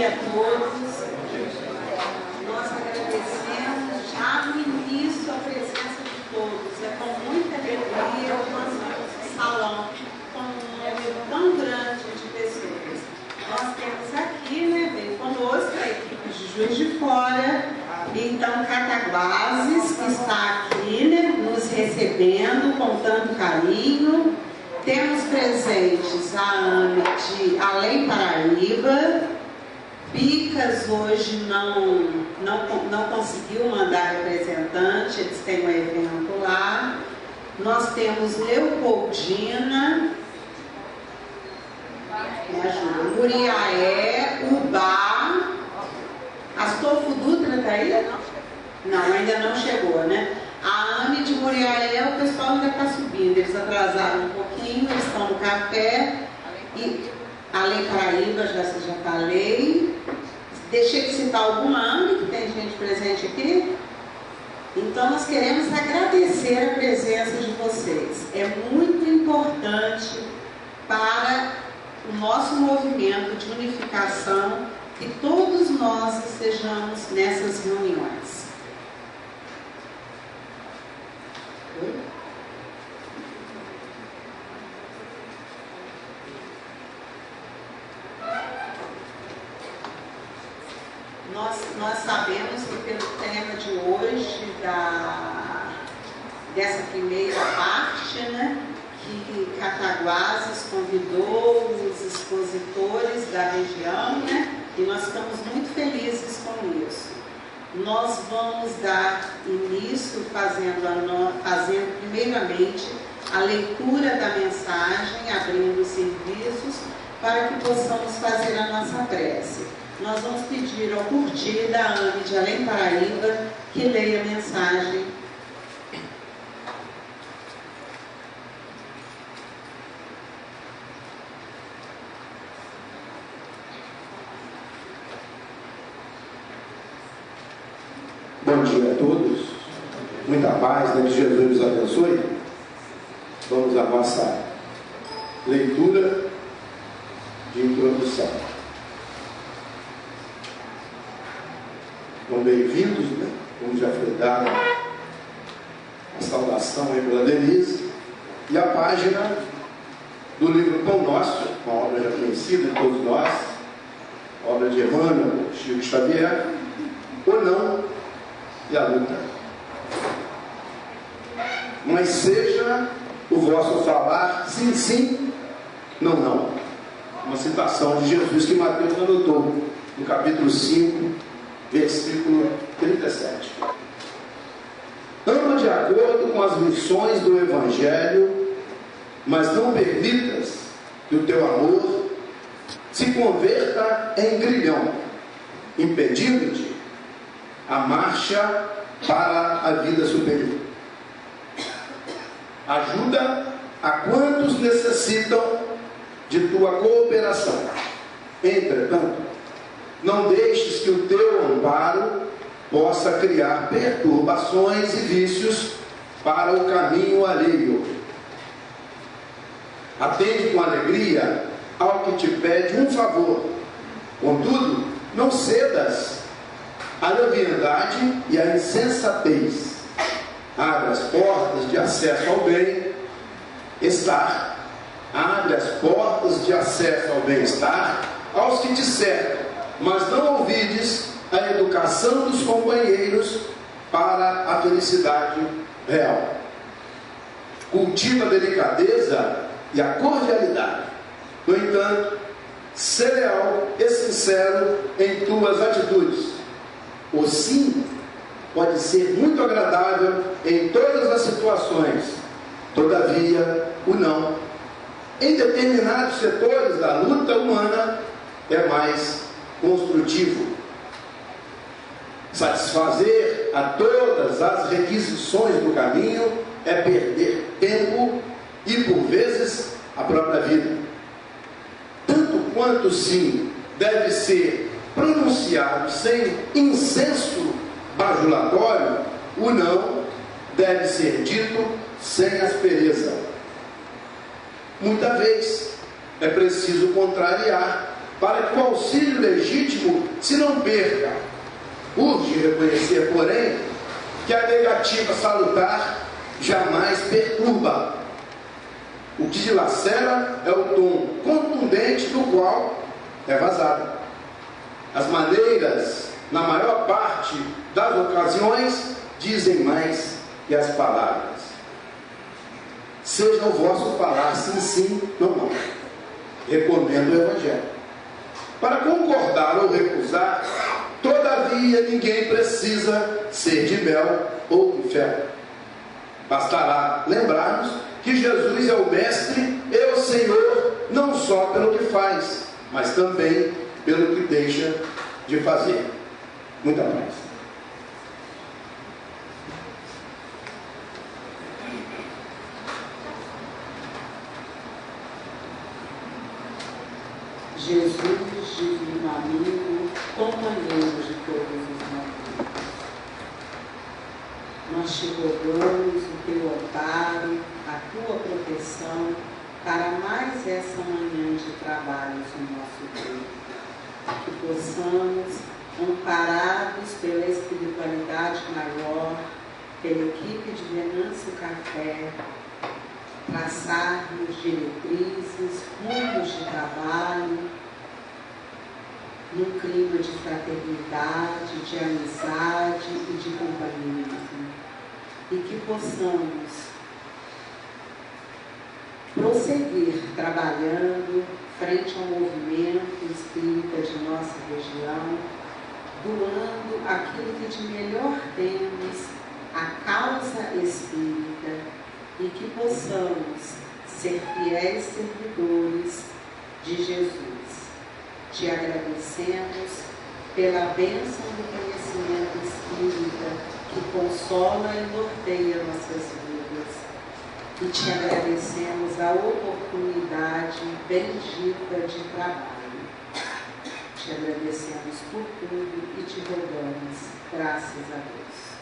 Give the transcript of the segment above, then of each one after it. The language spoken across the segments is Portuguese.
dia a todos. Nós agradecemos já no início a presença de todos. É com muita alegria o nosso salão com um número tão grande de pessoas. Nós temos aqui, né, veio conosco a equipe de Juiz de Fora, então Cataguases, que está aqui, né, nos recebendo com tanto carinho. Temos presentes a AME de Além Paraíba. Bicas hoje não conseguiu mandar representante, eles têm um evento lá. Nós temos Leopoldina, me ajuda, Muriaé, Ubá. Astolfo Dutra está aí? Não, ainda não chegou, né? A AME de Muriaé, o pessoal ainda está subindo, eles atrasaram um pouquinho, eles estão no café. E Além Paraíba, já falei. Deixei de citar alguma AME, que tem gente presente aqui? Então, nós queremos agradecer a presença de vocês. É muito importante para o nosso movimento de unificação que todos nós estejamos nessas reuniões. Nós sabemos que pelo tema de hoje, dessa primeira parte, né, que Cataguases convidou os expositores da região, né, e nós estamos muito felizes com isso. Nós vamos dar início fazendo primeiramente a leitura da mensagem, abrindo os serviços, para que possamos fazer a nossa prece. Nós vamos pedir ao Curtir da AME de Além Paraíba que leia a mensagem. Bom dia a todos, muita paz, né? Que Jesus nos abençoe. Vamos à nossa leitura de introdução. Então, bem-vindos, né? Como já foi dada a saudação aí pela Denise, e a página do livro Pão Nosso, uma obra já conhecida de todos nós, obra de Emmanuel, Chico Xavier, ou não, e a luta. Mas seja o vosso falar sim, sim, não, não. Uma citação de Jesus que Mateus anotou no capítulo 5, versículo 37. Anda de acordo com as missões do Evangelho, mas não permitas que o teu amor se converta em grilhão, impedindo-te a marcha para a vida superior. Ajuda a quantos necessitam de tua cooperação. Entretanto, não deixes que o teu amparo possa criar perturbações e vícios para o caminho alheio. Atende com alegria ao que te pede um favor. Contudo, não cedas à leviandade e à insensatez. Abre as portas de acesso ao bem-estar. Abre as portas de acesso ao bem-estar aos que te cercam, mas não ouvides a educação dos companheiros para a felicidade real. Cultiva a delicadeza e a cordialidade. No entanto, sê leal e sincero em tuas atitudes. O sim pode ser muito agradável em todas as situações, todavia, o não, em determinados setores da luta humana, é mais construtivo. Satisfazer a todas as requisições do caminho é perder tempo e, por vezes, a própria vida. Tanto quanto o sim deve ser pronunciado sem incenso bajulatório, o não deve ser dito sem aspereza. Muita vez é preciso contrariar para que o auxílio legítimo se não perca. Urge reconhecer, porém, que a negativa salutar jamais perturba. O que dilacera é o tom contundente do qual é vazado. As maneiras, na maior parte das ocasiões, dizem mais que as palavras. Seja o vosso falar sim, sim, não, não. Recomendo o Evangelho. Para concordar ou recusar, todavia ninguém precisa ser de mel ou de ferro. Bastará lembrarmos que Jesus é o Mestre e o Senhor, não só pelo que faz, mas também pelo que deixa de fazer. Muita paz. Jesus, divino amigo, companheiro de todos os momentos, nós te rogamos o teu amparo, a tua proteção para mais essa manhã de trabalhos no nosso dia, que possamos, amparados pela espiritualidade maior, pela equipe de Venâncio Café, traçarmos diretrizes, rumos de trabalho, num clima de fraternidade, de amizade e de companheirismo, e que possamos prosseguir trabalhando frente ao movimento espírita de nossa região, doando aquilo que de melhor temos à causa espírita, e que possamos ser fiéis servidores de Jesus. Te agradecemos pela bênção do conhecimento espírita que consola e norteia nossas vidas. E te agradecemos a oportunidade bendita de trabalho. Te agradecemos por tudo e te rogamos, graças a Deus.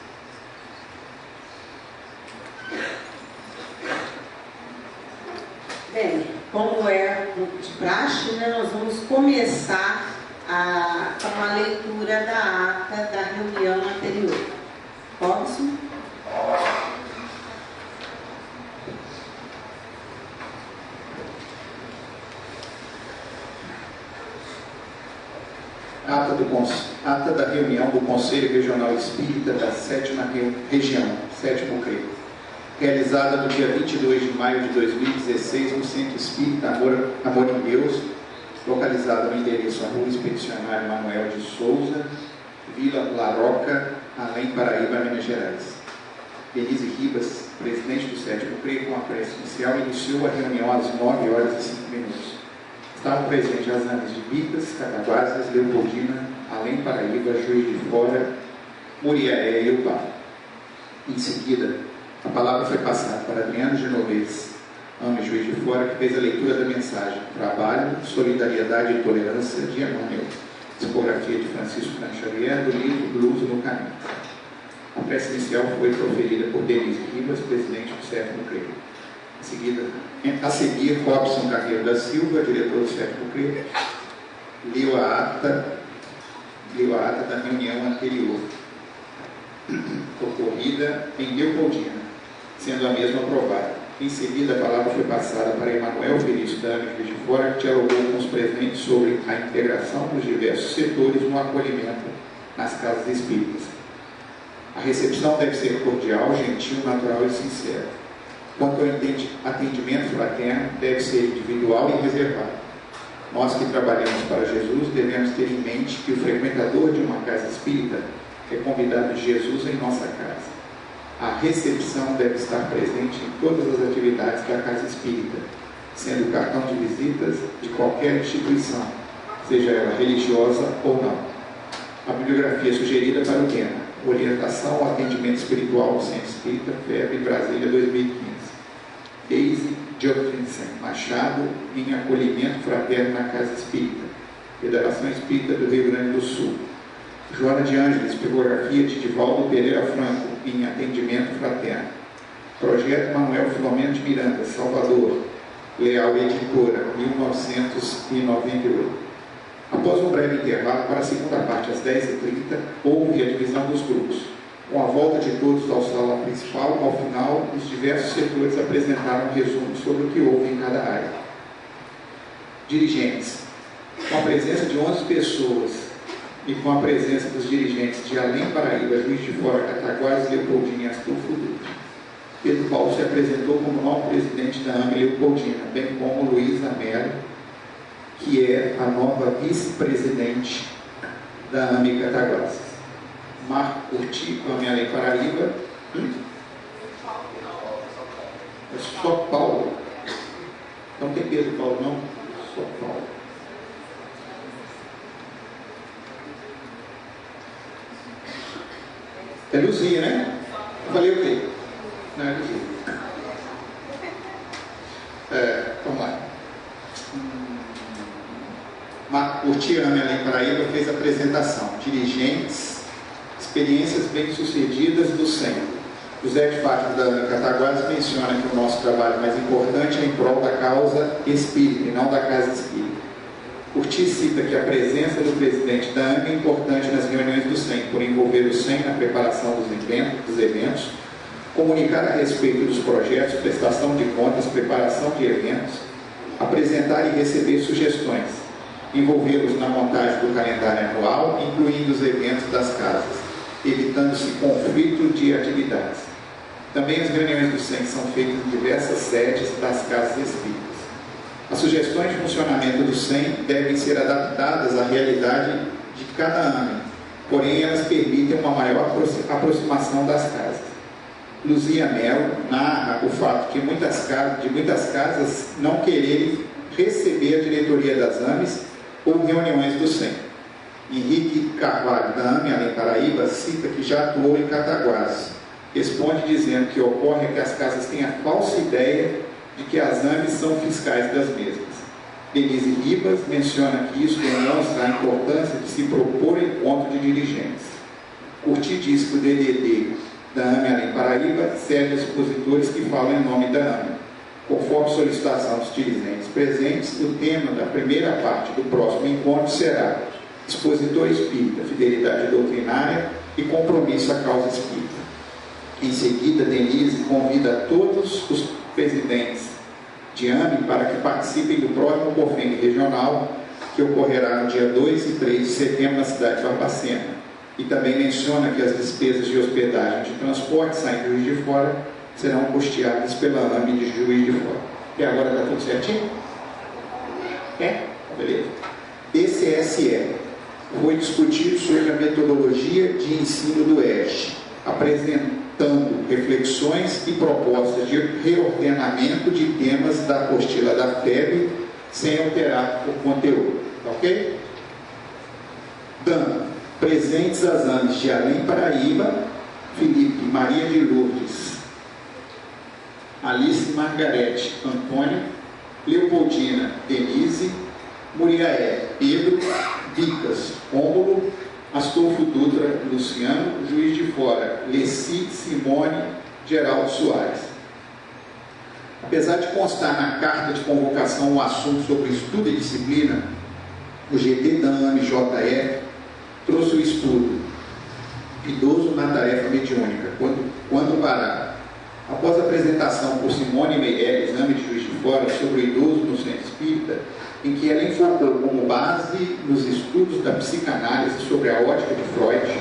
Bem, como é de praxe, né, nós vamos começar com a leitura da ata da reunião anterior. Posso? Ata da reunião do Conselho Regional Espírita da 7ª Região, 7º CRE, realizada no dia 22 de maio de 2016 no Centro Espírita Amor em Deus, localizado no endereço Rua Expedicionário Manuel de Souza, Vila Laroca, Além Paraíba, Minas Gerais. Denise Ribas, presidente do 7º CRE, com a prece inicial, iniciou a reunião às 9h05. Estavam presentes as amas de Bicas, Cataguasas, Leopoldina, Além Paraíba, Juiz de Fora, Muriaé e Ubá. Em seguida, a palavra foi passada para Adriano Genovez, AMA Juiz de Fora, que fez a leitura da mensagem Trabalho, Solidariedade e Tolerância de Emmanuel, tipografia de Francisco Cândido Xavier, do livro Luz no Caminho. A prece inicial foi proferida por Denise Ribas, presidente do 7º CRE. A seguir, Robson Carreiro da Silva, diretor do 7º CRE, leu a ata da reunião anterior, ocorrida em Leopoldina, sendo a mesma aprovada. Em seguida, a palavra foi passada para Emanuel Felício da AMA de Fora, que dialogou com os presentes sobre a integração dos diversos setores no acolhimento nas casas espíritas. A recepção deve ser cordial, gentil, natural e sincera. Quanto ao atendimento fraterno, deve ser individual e reservado. Nós que trabalhamos para Jesus devemos ter em mente que o frequentador de uma casa espírita é convidado de Jesus em nossa casa. A recepção deve estar presente em todas as atividades da casa espírita, sendo o cartão de visitas de qualquer instituição, seja ela religiosa ou não. A bibliografia sugerida para o tema: Orientação ao Atendimento Espiritual no Centro Espírita, FEB, Brasília, 2015. Daisy Jockinson Machado, em Acolhimento Fraterno na Casa Espírita, Federação Espírita do Rio Grande do Sul. Joana de Ângeles, tipografia de Divaldo Pereira Franco, em Atendimento Fraterno. Projeto Manuel Filomeno de Miranda, Salvador, Leal Editora, 1998. Após um breve intervalo, para a segunda parte, às 10h30, houve a divisão dos grupos. Com a volta de todos ao salão principal, ao final, os diversos setores apresentaram um resumo sobre o que houve em cada área. Dirigentes. Com a presença de 11 pessoas e com a presença dos dirigentes de Além Paraíba, Juiz de Fora, Cataguases, Leopoldina e Astolfo Dutra, Pedro Paulo se apresentou como novo presidente da AME Leopoldina, bem como Luísa Mello, que é a nova vice-presidente da AME Cataguases. Marco Curti, AME Além Paraíba. É só Paulo. Não tem Pedro Paulo, não? Só Paulo. É Luzia, né? Eu falei o quê? Não é Luzia. Vamos lá. Marco Curti, AME Além Paraíba, fez a apresentação. Dirigentes, experiências bem-sucedidas do centro. José de Fátima da AME Cataguases menciona que o nosso trabalho mais importante é em prol da causa espírita e não da casa espírita. Curti cita que a presença do presidente da AME é importante nas reuniões do SEM, por envolver o SEM na preparação dos eventos, comunicar a respeito dos projetos, prestação de contas, preparação de eventos, apresentar e receber sugestões, envolvê-los na montagem do calendário anual, incluindo os eventos das casas, evitando-se conflito de atividades. Também as reuniões do SEM são feitas em diversas sedes das casas espíritas. As sugestões de funcionamento do SEM devem ser adaptadas à realidade de cada AME, porém elas permitem uma maior aproximação das casas. Luzia Mello narra o fato de muitas casas não quererem receber a diretoria das AMEs ou reuniões do SEM. Henrique Carvalho, da AME Além Paraíba, cita que já atuou em Cataguases. Responde dizendo que ocorre que as casas têm a falsa ideia de que as AMEs são fiscais das mesmas. Denise Ribas menciona que isso demonstra a importância de se propor encontro de dirigentes. Curti diz que o DDD da AME Além Paraíba serve a expositores que falam em nome da AME. Conforme solicitação dos dirigentes presentes, o tema da primeira parte do próximo encontro será expositor espírita, fidelidade doutrinária e compromisso à causa espírita. Em seguida, Denise convida todos os presidentes de AME para que participem do próximo COFENG regional, que ocorrerá no dia 2 e 3 de setembro na cidade de Barbacena. E também menciona que as despesas de hospedagem e de transporte saindo de Juiz de Fora serão custeadas pela AME de Juiz de Fora. E agora está tudo certinho? Beleza. DCSE foi discutido sobre a metodologia de ensino do ESG, apresentando reflexões e propostas de reordenamento de temas da apostila da FEB sem alterar o conteúdo. Ok? Dando presentes às AMEs de Além Paraíba, Felipe Maria de Lourdes, Alice Margarete Antônio, Leopoldina Denise, Muriaé Pedro, Vicas Rômulo, Astolfo Dutra Luciano, Juiz de Fora Leci Simone Geraldo Soares. Apesar de constar na carta de convocação um assunto sobre estudo e disciplina, o GT da AME JF trouxe o estudo idoso na tarefa mediúnica, quando parar. Após a apresentação por Simone Meirelles, AME de Juiz de Fora, sobre o idoso no centro espírita, em que ela enfocou como base nos estudos da psicanálise sobre a ótica de Freud,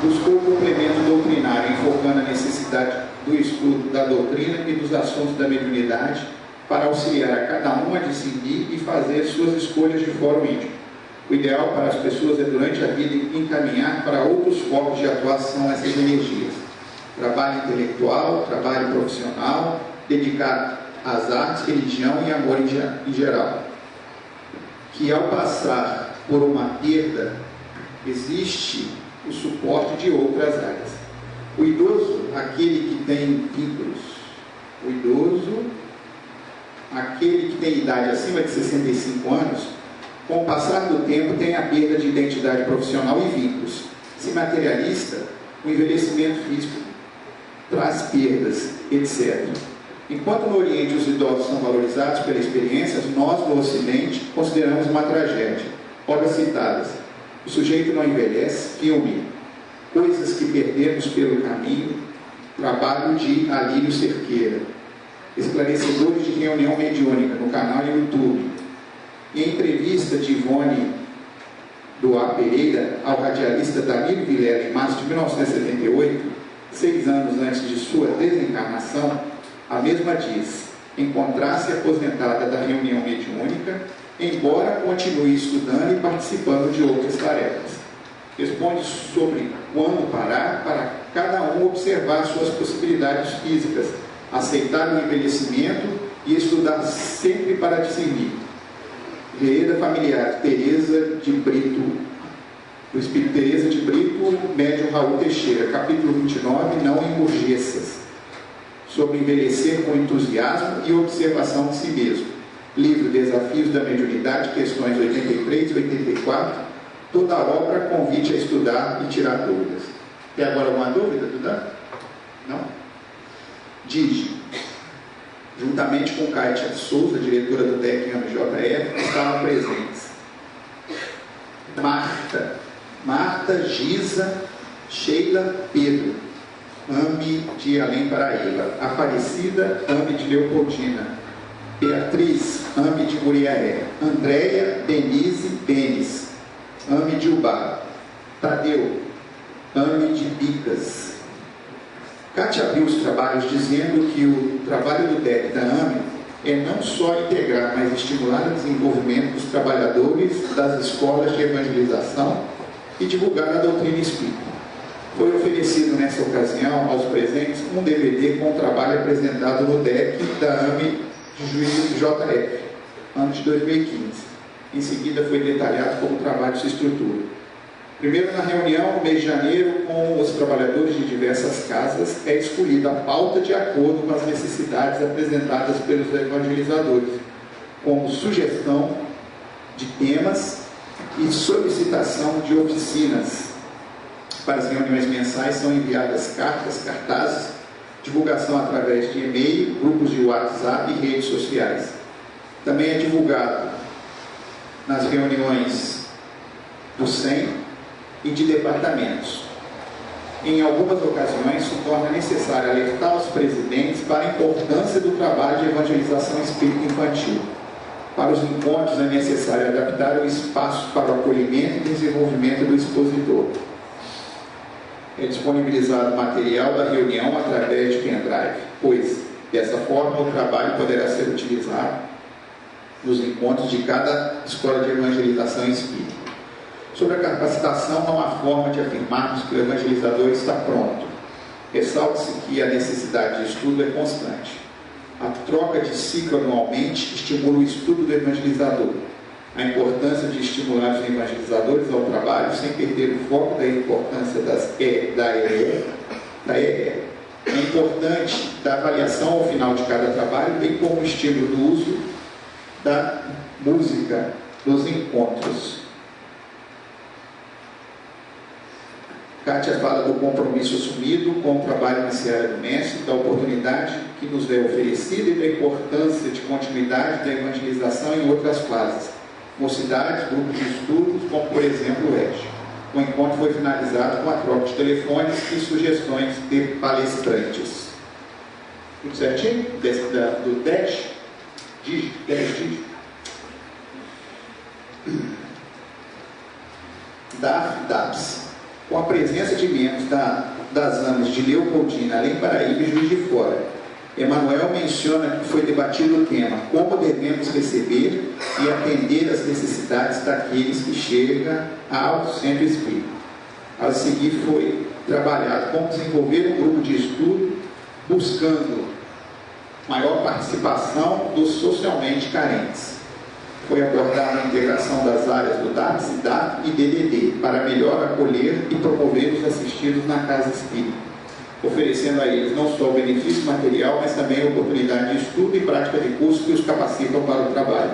buscou o complemento doutrinário, enfocando a necessidade do estudo da doutrina e dos assuntos da mediunidade para auxiliar a cada um a discernir e fazer suas escolhas de fórum íntimo. O ideal para as pessoas é, durante a vida, encaminhar para outros focos de atuação essas energias. Trabalho intelectual, trabalho profissional, dedicado às artes, religião e amor em geral. Que ao passar por uma perda, existe o suporte de outras áreas. O idoso, aquele que tem vínculos. O idoso, aquele que tem idade acima de 65 anos, com o passar do tempo tem a perda de identidade profissional e vínculos. Se materialista, o envelhecimento físico traz perdas, etc. Enquanto no Oriente os idosos são valorizados pela experiência, nós no Ocidente consideramos uma tragédia. Obras citadas: O Sujeito Não Envelhece, filme, Coisas que Perdemos pelo Caminho, trabalho de Alírio Cerqueira. Esclarecedores de Reunião Mediúnica, no canal YouTube. Em entrevista de Ivone do A. Pereira ao radialista Danilo Vilela em março de 1978, 6 anos antes de sua desencarnação, a mesma diz encontrar-se aposentada da reunião mediúnica, embora continue estudando e participando de outras tarefas. Responde sobre quando parar para cada um observar suas possibilidades físicas, aceitar o envelhecimento e estudar sempre para discernir. Hereda Familiar, Teresa de Brito, do Espírito Teresa de Brito, médium Raul Teixeira, capítulo 29, Não Emburgueças, sobre envelhecer com entusiasmo e observação de si mesmo. Livro Desafios da Mediunidade, questões 83 e 84, toda a obra convite a estudar e tirar dúvidas. Tem agora alguma dúvida, Duda? Não? Diz, juntamente com Kátia Souza, diretora do DEC AME-JF, estavam presentes Marta, Giza, Sheila, Pedro, AME de Além Paraíba, Aparecida, AME de Leopoldina, Beatriz, AME de Muriaé, Andréia, Denise, Benes, AME de Ubá, Tadeu, AME de Bicas. Kátia abriu os trabalhos dizendo que o trabalho do DEC da AME é não só integrar, mas estimular o desenvolvimento dos trabalhadores das escolas de evangelização e divulgar a doutrina espírita. Foi oferecido nessa ocasião aos presentes um DVD com o trabalho apresentado no DEC da AME de Juízo do JF, ano de 2015. Em seguida foi detalhado como o trabalho se estrutura. Primeiro, na reunião, no mês de janeiro, com os trabalhadores de diversas casas, é escolhida a pauta de acordo com as necessidades apresentadas pelos evangelizadores, como sugestão de temas e solicitação de oficinas. Para as reuniões mensais são enviadas cartas, cartazes, divulgação através de e-mail, grupos de WhatsApp e redes sociais. Também é divulgado nas reuniões do SEM e de departamentos. Em algumas ocasiões, se torna necessário alertar os presidentes para a importância do trabalho de evangelização espírita infantil. Para os encontros, é necessário adaptar o espaço para o acolhimento e desenvolvimento do expositor. É disponibilizado material da reunião através de pendrive, pois, dessa forma, o trabalho poderá ser utilizado nos encontros de cada escola de evangelização espírita. Sobre a capacitação, não há forma de afirmarmos que o evangelizador está pronto. Ressalta-se que a necessidade de estudo é constante. A troca de ciclo anualmente estimula o estudo do evangelizador. A importância de estimular os evangelizadores ao trabalho sem perder o foco da importância da EE. É importante da avaliação ao final de cada trabalho, bem como o estímulo do uso da música nos encontros. Kátia fala do compromisso assumido com o trabalho na seara do Mestre, da oportunidade que nos é oferecida e da importância de continuidade da evangelização em outras fases, mocidades, grupos de estudos, como por exemplo o ED. O encontro foi finalizado com a troca de telefones e sugestões de palestrantes. Tudo certinho? Do 10 dígitos. DAPS. Com a presença de membros das AMEs de Leopoldina, Além Paraíba e Juiz de Fora, Emanuel menciona que foi debatido o tema como devemos receber e atender às necessidades daqueles que chegam ao centro espírita. A seguir foi trabalhado como desenvolver um grupo de estudo buscando maior participação dos socialmente carentes. Foi abordada a integração das áreas do DAPS, DAP e DDD para melhor acolher e promover os assistidos na casa espírita, oferecendo a eles não só o benefício material, mas também a oportunidade de estudo e prática de cursos que os capacitam para o trabalho.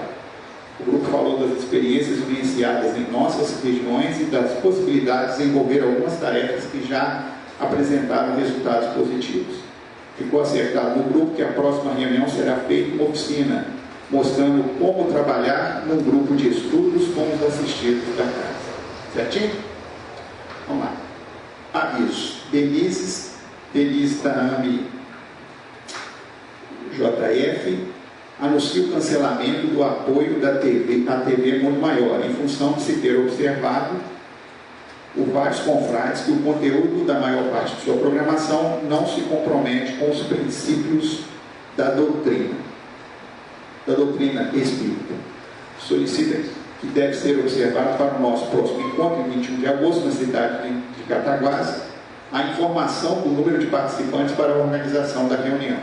O grupo falou das experiências vivenciadas em nossas regiões e das possibilidades de desenvolver algumas tarefas que já apresentaram resultados positivos. Ficou acertado no grupo que a próxima reunião será feita uma oficina mostrando como trabalhar num grupo de estudos com os assistidos da casa. Certinho? Vamos lá. Aviso. Denise Taami JF anuncia o cancelamento do apoio da TV Mundo Maior, em função de se ter observado por vários confrades que o conteúdo da maior parte de sua programação não se compromete com os princípios da doutrina espírita. Solicita que deve ser observado para o nosso próximo encontro, em 21 de agosto, na cidade de Cataguás, a informação do número de participantes para a organização da reunião.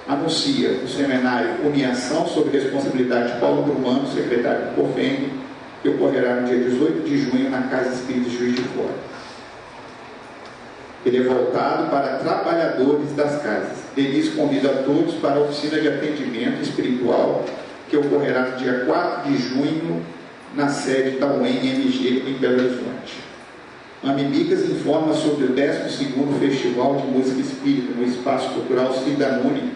Anuncia o seminário Uniação sob responsabilidade de Paulo Brumano, secretário do COFENG, que ocorrerá no dia 18 de junho na Casa Espírita de Juiz de Fora. Ele é voltado para trabalhadores das casas. Denise convida a todos para a oficina de atendimento espiritual, que ocorrerá no dia 4 de junho, na sede da UNMG em Belo Horizonte. A Mimicas informa sobre o 12º Festival de Música Espírita no Espaço Cultural Cida Nunes,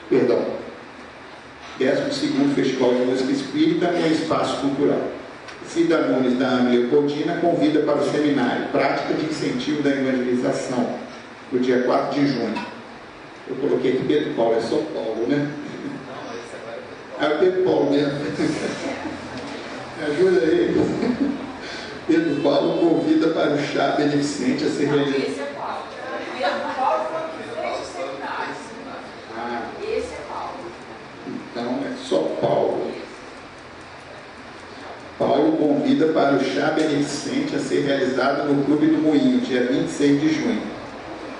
12º Festival de Música Espírita no Espaço Cultural. Cida Nunes, da AME Leopoldina, convida para o seminário Prática de Incentivo da Evangelização, no dia 4 de junho. Eu coloquei aqui Pedro Paulo, é São Paulo, né? É o Pedro Paulo mesmo. Me ajuda aí. Pedro Paulo convida para o chá beneficente a ser realizado. Esse é Paulo. Pedro Paulo foi o que fez os seminários. Esse é Paulo. Então é só Paulo. Paulo convida para o chá beneficente a ser realizado no Clube do Moinho, dia 26 de junho.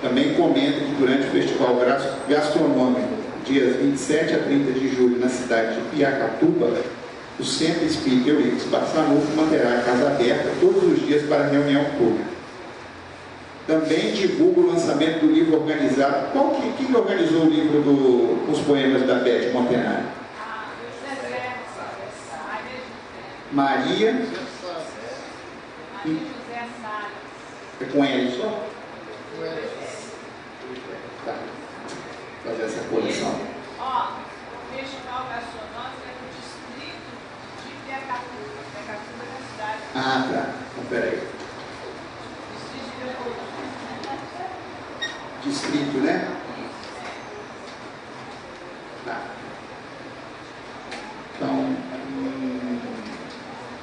Também comenta que durante o Festival Gastronômico, dias 27 a 30 de julho, na cidade de Piacatuba, o Centro Espírita Eurico Barçanufo manterá a casa aberta todos os dias para reunião pública. Também divulga o lançamento do livro organizado. Quem organizou o livro dos poemas da Beth Montenari? Maria José Salles. É com ele só? Tá. Fazer essa coleção. Ó, o Festival Gastronômico é no distrito de Piacatuba. Piacatuba é na cidade. Ah, tá. Então, peraí. Distrito, né? Tá. Então,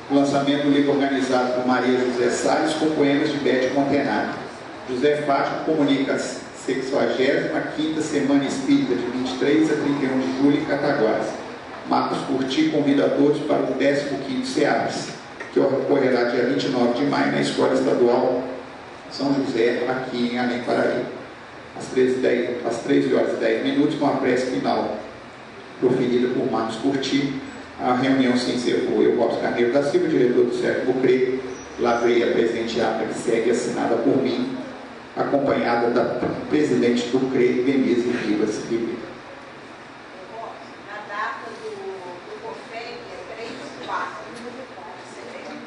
o lançamento do livro organizado por Maria José Salles com poemas de Beth Montenari. José Fátima comunica a 65ª Semana Espírita de 23 a 31 de julho em Cataguás. Marcos Curti convida a todos para o 15º SEAPS, que ocorrerá dia 29 de maio na Escola Estadual São José, aqui em Além Paraíba, às 13h10, com a prece final proferida por Marcos Curti. A reunião se encerrou. Eu, Robson Carneiro da Silva, diretor do Cerco do CRE, lavrei a presente ata que segue assinada por mim, acompanhada da presidente do CRE, Denise Rivas Ribeiro. A data do COFEG é 3/4 de setembro.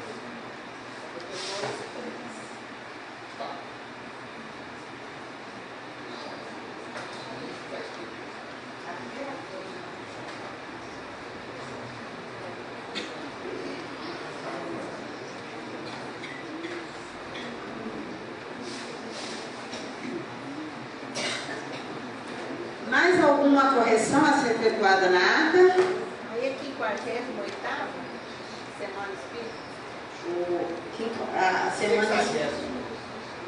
Mais alguma correção a ser efetuada na ata? Aí é 58ª Semana Espírita. A semana 50ª.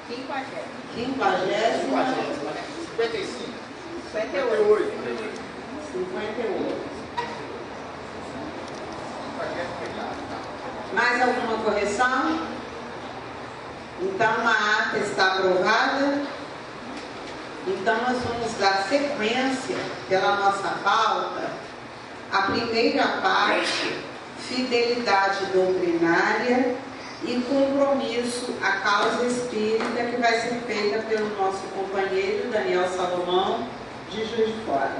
50ª. 58. 58. Mais alguma correção? Então a ata está aprovada. Então nós vamos dar sequência pela nossa pauta. A primeira parte, fidelidade doutrinária e compromisso à causa espírita, que vai ser feita pelo nosso companheiro Daniel Salomão, de Juiz de Fora.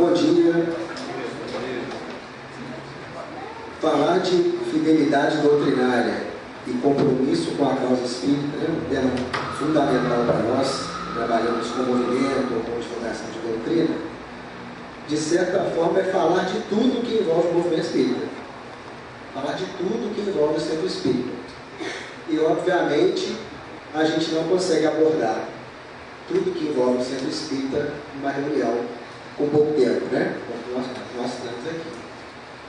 Bom dia. Falar de fidelidade doutrinária e compromisso com a causa espírita é um tema fundamental para nós, trabalhamos com movimento ou com divulgação de doutrina. De certa forma, é falar de tudo que envolve o movimento espírita. Falar de tudo que envolve o centro espírita. E, obviamente, a gente não consegue abordar tudo que envolve o centro espírita numa reunião com pouco tempo, né? Como nós estamos aqui.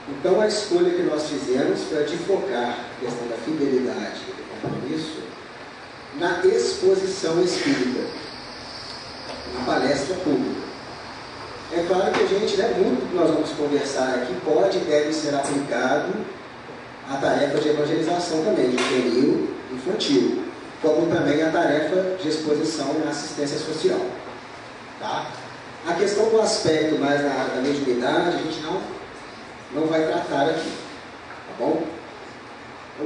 Então, a escolha que nós fizemos foi de focar a questão da fidelidade e do compromisso na exposição espírita, na palestra pública. É claro que a gente, muito que nós vamos conversar aqui pode e deve ser aplicado à tarefa de evangelização também, juvenil e infantil, como também a tarefa de exposição na assistência social. Tá? A questão do aspecto mais na área da mediunidade, a gente não vai tratar aqui, tá bom?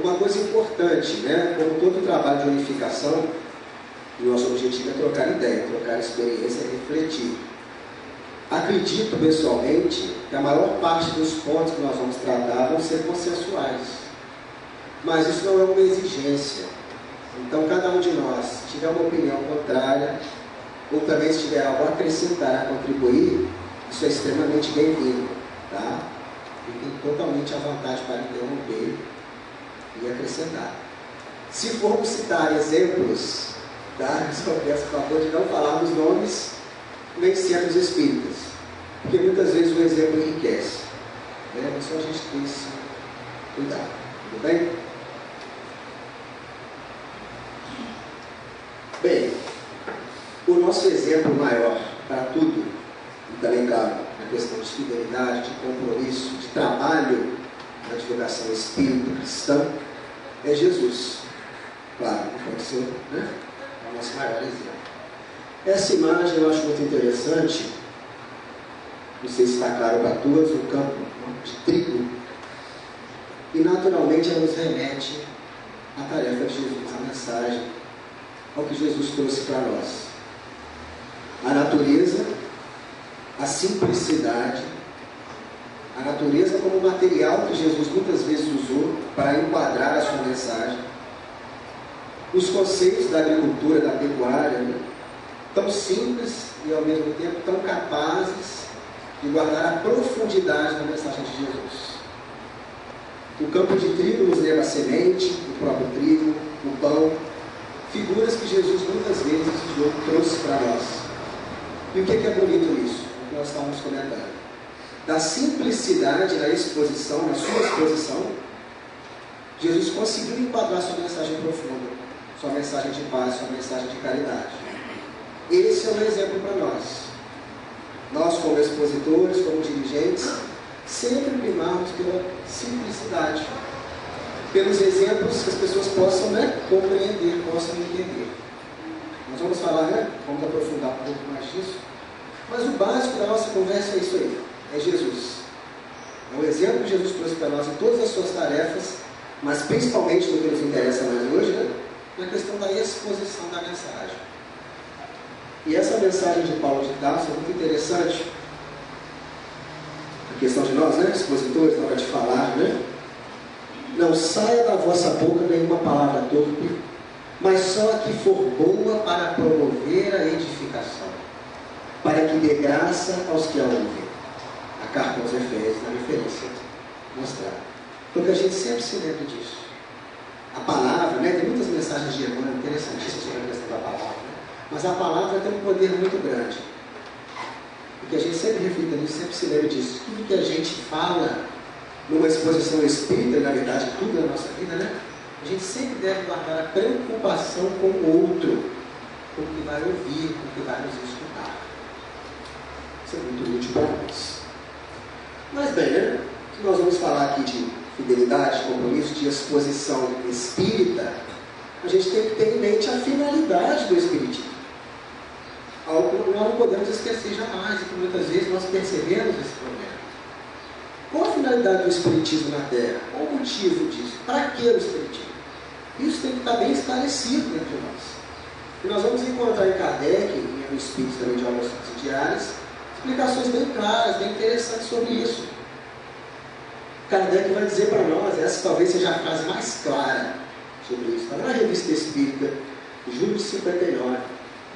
Uma coisa importante, como todo trabalho de unificação, o nosso objetivo é trocar ideia, trocar experiência e refletir. Acredito pessoalmente que a maior parte dos pontos que nós vamos tratar vão ser consensuais, mas isso não é uma exigência. Então, cada um de nós, se tiver uma opinião contrária, ou também se tiver algo a acrescentar, a contribuir, isso é extremamente bem-vindo, tá? Fiquem totalmente à vontade para interromper e acrescentar. Se formos citar exemplos, tá? Eu só peço por favor de não falar os nomes nem centros espíritas, porque muitas vezes o exemplo enriquece, mas só a gente tem esse cuidado, tudo bem? Bem, o nosso exemplo maior para tudo, e também, claro, na questão de fidelidade, de compromisso, de trabalho na divulgação espírita cristã, é Jesus. Claro, não pode ser, o nosso maior exemplo. Essa imagem eu acho muito interessante, não sei se está claro para todos, um campo de trigo, e naturalmente ela nos remete à tarefa de Jesus, à mensagem, ao que Jesus trouxe para nós. A natureza, a simplicidade, a natureza como material que Jesus muitas vezes usou para enquadrar a sua mensagem, os conceitos da agricultura, da pecuária, tão simples e ao mesmo tempo tão capazes de guardar a profundidade da mensagem de Jesus. O campo de trigo nos leva a semente, o próprio trigo, o pão, figuras que Jesus muitas vezes trouxe para nós. E o que é bonito nisso? O que nós estávamos comentando. Da simplicidade na exposição, na sua exposição, Jesus conseguiu enquadrar sua mensagem profunda, sua mensagem de paz, sua mensagem de caridade. Esse é um exemplo para nós. Nós, como expositores, como dirigentes, sempre primarmos pela simplicidade, pelos exemplos que as pessoas possam compreender, possam entender. Nós vamos falar, vamos aprofundar um pouco mais disso, mas o básico da nossa conversa é isso aí, é Jesus. É o exemplo que Jesus trouxe para nós em todas as suas tarefas, mas principalmente no que nos interessa mais hoje, na questão da exposição da mensagem. E essa mensagem de Paulo de Tarso é muito interessante. A questão de nós, expositores, na hora de falar, não saia da vossa boca nenhuma palavra torpe, mas só a que for boa para promover a edificação, para que dê graça aos que a ouvem. A carta aos Efésios, na referência mostrada. Então que a gente sempre se lembre disso. A palavra, tem muitas mensagens de Emmanuel interessantíssimas sobre a questão da palavra, mas a palavra tem um poder muito grande. E que a gente sempre reflita nisso, sempre se lembre disso. Tudo que a gente fala numa exposição espírita, na verdade, tudo na nossa vida, a gente sempre deve guardar a preocupação com o outro, com o que vai ouvir, com o que vai nos escutar. Isso é muito útil para nós. Mas bem, se nós vamos falar aqui de fidelidade, compromisso, de exposição espírita, a gente tem que ter em mente a finalidade do espiritismo. Algo que nós não podemos esquecer jamais, e que muitas vezes nós percebemos esse problema. Qual a finalidade do espiritismo na Terra? Qual o motivo disso? Para que o espiritismo? Isso tem que estar bem esclarecido entre nós. E nós vamos encontrar em Kardec, e no Espírito também de obras subsidiárias, explicações bem claras, bem interessantes sobre isso. Kardec vai dizer para nós, essa talvez seja a frase mais clara sobre isso. Está na Revista Espírita, julho de 59.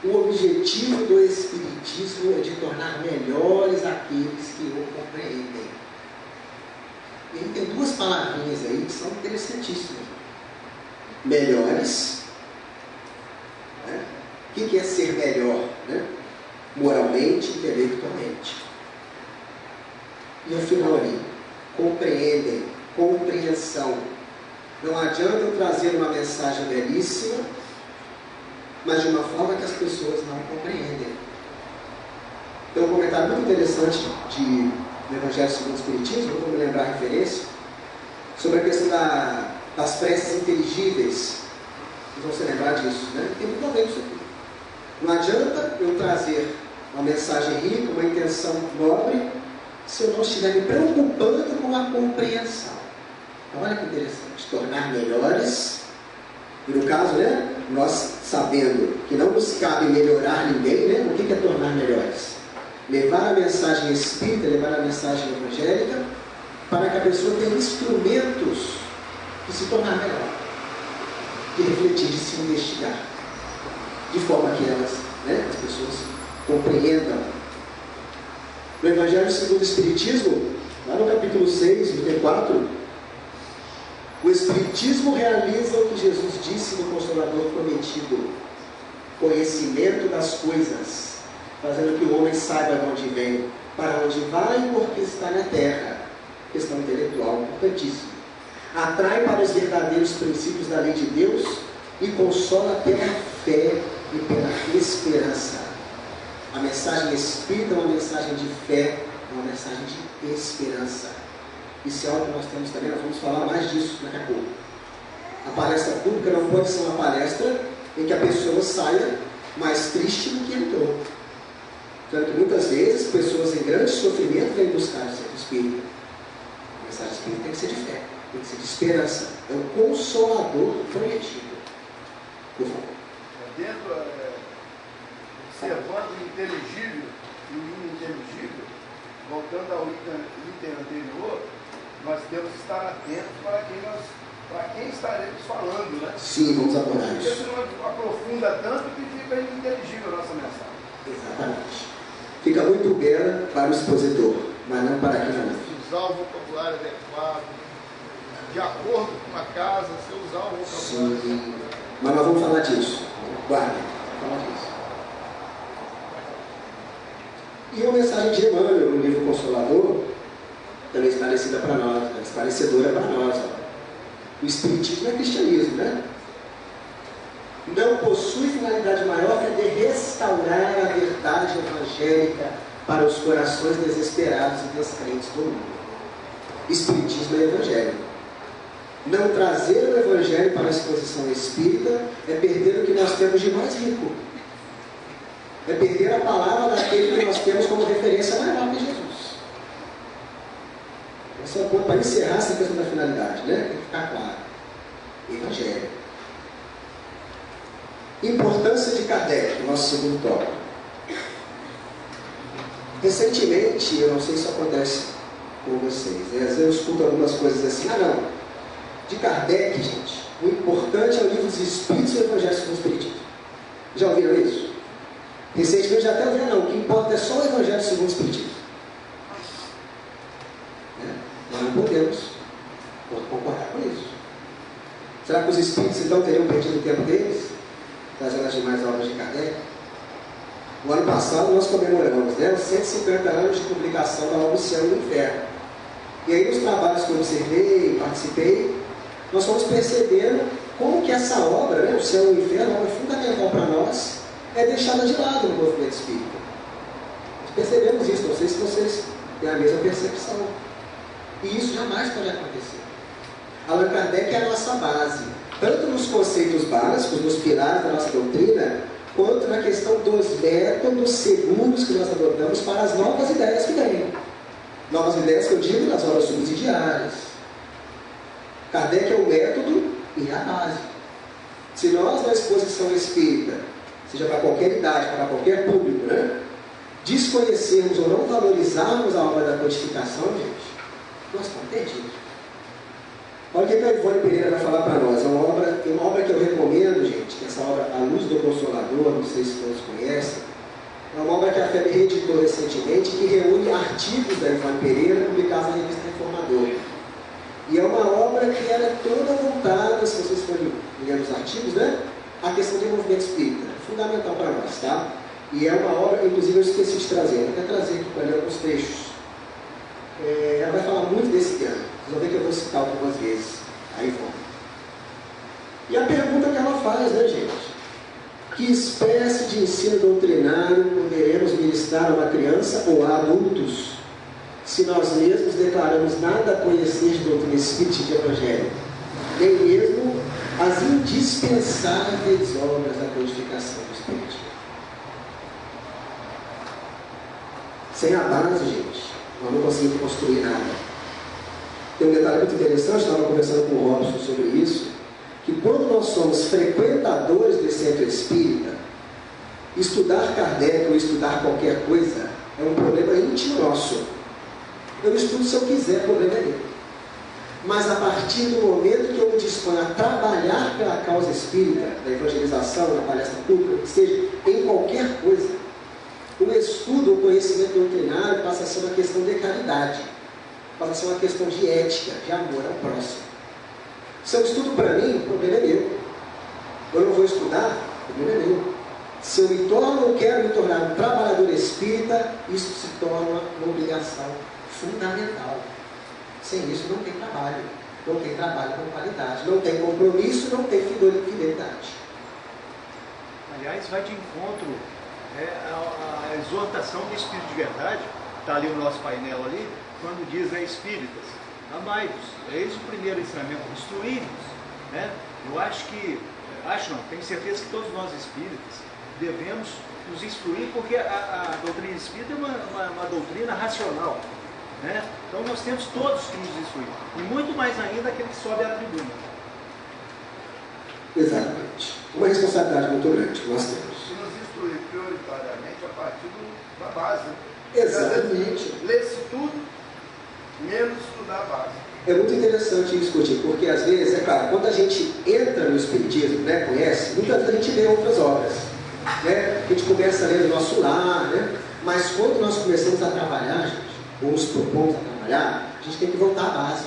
O objetivo do Espiritismo é de tornar melhores aqueles que o compreendem. E aí tem duas palavrinhas aí que são interessantíssimas. Melhores. Né? O que é ser melhor? Né? Moralmente, intelectualmente. E o final ali, compreendem, compreensão. Não adianta eu trazer uma mensagem belíssima, mas de uma forma que as pessoas não compreendem. Tem um comentário muito interessante do Evangelho segundo o Espiritismo, não vou me lembrar a referência, sobre a questão das preces inteligíveis. Vocês vão se lembrar disso, né? Tem muito a ver com isso aqui. Não adianta eu trazer uma mensagem rica, uma intenção nobre, se eu não estiver me preocupando com a compreensão. Então, olha que interessante, tornar melhores, e no caso, né, nós sabendo que não nos cabe melhorar ninguém, né, o que é tornar melhores? Levar a mensagem espírita, levar a mensagem evangélica, para que a pessoa tenha instrumentos de se tornar melhor, de refletir, de se investigar, de forma que elas, né, as pessoas compreendam. No Evangelho segundo o Espiritismo, lá no capítulo 6, item 4, o Espiritismo realiza o que Jesus disse no Consolador prometido: conhecimento das coisas, fazendo que o homem saiba de onde vem, para onde vai e por que está na terra. Questão intelectual importantíssima. Atrai para os verdadeiros princípios da lei de Deus e consola pela fé e pela esperança. A mensagem espírita é uma mensagem de fé, é uma mensagem de esperança. Isso é algo que nós temos também, nós vamos falar mais disso daqui a pouco. A palestra pública não pode ser uma palestra em que a pessoa saia mais triste do que entrou. Tanto que muitas vezes pessoas em grande sofrimento vêm buscar o centro espírita. A mensagem espírita tem que ser de fé, tem que ser de esperança. É o consolador prometido. Por favor. Observando o inteligível e o ininteligível, voltando ao item anterior, nós temos que estar atentos para quem estaremos falando, né? Sim, vamos abordar Porque isso. senão aprofunda tanto que fica ininteligível a nossa mensagem. Exatamente. Fica muito bela para o expositor, mas não para quem não ouve. Usar o vocabulário adequado, de acordo com a casa, se usar o vocabulário. Sim, mas nós vamos falar disso. Guardem, vamos falar disso. E uma mensagem de Emmanuel no livro Consolador, também esclarecida para nós, esclarecedora para nós. O Espiritismo é cristianismo, né? Não possui finalidade maior que a de restaurar a verdade evangélica para os corações desesperados e descrentes do mundo. Espiritismo é evangelho. Não trazer o evangelho para a exposição espírita é perder o que nós temos de mais rico. É perder a palavra daquele que nós temos como referência maior que Jesus. Esse é o ponto para encerrar essa questão da finalidade, né? Tem que ficar claro. Evangelho. Importância de Kardec, nosso segundo tópico. Recentemente, eu não sei se isso acontece com vocês, né? Às vezes eu escuto algumas coisas assim, não, de Kardec, gente, o importante é o livro dos Espíritos e o Evangelho segundo o Espiritismo. Já ouviram isso? Recentemente já até ouviram, não, o que importa é só o Evangelho segundo o Espiritismo. Nós não podemos concordar com isso. Será que os Espíritos então teriam perdido o tempo deles? Trazendo as demais obras de Kardec? No ano passado nós comemoramos, né, os 150 anos de publicação da obra O Céu e o Inferno. E aí nos trabalhos que eu observei, participei, nós fomos percebendo como que essa obra, né, O Céu e o Inferno, uma obra fundamental para nós, é deixada de lado no movimento espírita. Nós percebemos isso, não sei se vocês têm a mesma percepção. E isso jamais pode acontecer. Allan Kardec é a nossa base, tanto nos conceitos básicos, nos pilares da nossa doutrina, quanto na questão dos métodos seguros que nós adotamos para as novas ideias que vêm. Novas ideias que eu digo nas obras subsidiárias. Kardec é o método e a base. Se nós, na exposição espírita, seja para qualquer idade, para qualquer público, né, desconhecermos ou não valorizarmos a obra da codificação, gente, nós estamos perdidos. Olha o que a Ivone Pereira vai falar para nós. É uma obra que eu recomendo, gente, que essa obra, A Luz do Consolador, não sei se todos conhecem. É uma obra que a FEB reeditou recentemente, que reúne artigos da Ivone Pereira publicados na revista Reformador. E é uma obra que ela é toda voltada, se vocês forem ler os artigos, né? A questão do movimento espírita. Fundamental para nós, tá? E é uma obra, inclusive eu esqueci de trazer, eu vou até trazer aqui para ler alguns trechos. Ela vai falar muito desse tema. Vocês vão ver que eu vou citar algumas vezes. Aí vamos. E a pergunta que ela faz, né, gente? Que espécie de ensino doutrinário poderemos ministrar a uma criança ou a adultos se nós mesmos declaramos nada conhecer de doutrina espírita e de evangelho, nem mesmo as indispensáveis obras da codificação do espiritismo? Sem a base, gente, nós não conseguimos construir nada. Tem um detalhe muito interessante, eu estava conversando com o Robson sobre isso, que quando nós somos frequentadores do centro espírita, estudar Kardec ou estudar qualquer coisa é um problema íntimo nosso. Eu estudo se eu quiser, o problema é meu. Mas a partir do momento que eu me disponho a trabalhar pela causa espírita, da evangelização, na palestra pública, que seja em qualquer coisa, o estudo, o conhecimento doutrinário passa a ser uma questão de caridade, passa a ser uma questão de ética, de amor ao próximo. Se eu estudo para mim, o problema é meu. Eu não vou estudar, o problema é meu. Se eu me torno ou quero me tornar um trabalhador espírita, isso se torna uma obrigação fundamental. Sem isso não tem trabalho. Não tem trabalho com qualidade. Não tem compromisso, não tem fidelidade. Aliás, vai de encontro a exortação do Espírito de Verdade, está ali o nosso painel ali, quando diz a espíritas, amai-vos. É esse o primeiro ensinamento, instruí-vos. Né? Eu tenho certeza que todos nós espíritas devemos nos instruir, porque a doutrina espírita é uma doutrina racional. Né? Então nós temos todos que nos instruir, e muito mais ainda aquele que sobe à tribuna. Exatamente. Uma responsabilidade muito grande que nós temos. E nos instruir prioritariamente a partir da base. Exatamente. Lê-se tudo, menos estudar a base. É muito interessante isso, Coutinho, porque às vezes, é claro, quando a gente entra no espiritismo, né, conhece, muitas vezes a gente lê outras obras. Né? A gente começa a ler no nosso lar, né? Mas quando nós começamos a trabalhar, gente, ou nos propomos a trabalhar, a gente tem que voltar à base.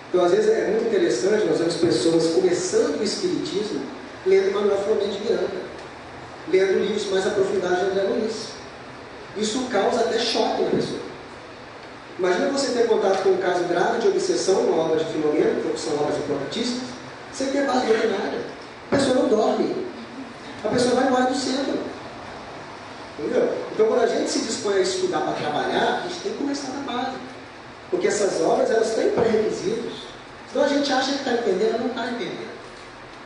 Então, às vezes, é muito interessante, nós vemos pessoas começando o espiritismo lendo Manuel Flamengo de Miranda, lendo livros mais aprofundados de André Luiz. Isso causa até choque na pessoa. Imagina você ter contato com um caso grave de obsessão, uma obra de Filomeno, que são obras hipnotistas, sem ter base doutrinária. A pessoa não dorme. A pessoa vai embora do centro. Entendeu? Então, quando a gente se dispõe a estudar para trabalhar, a gente tem que começar na base. Porque essas obras, elas têm pré-requisitos. Senão a gente acha que está entendendo, não está entendendo.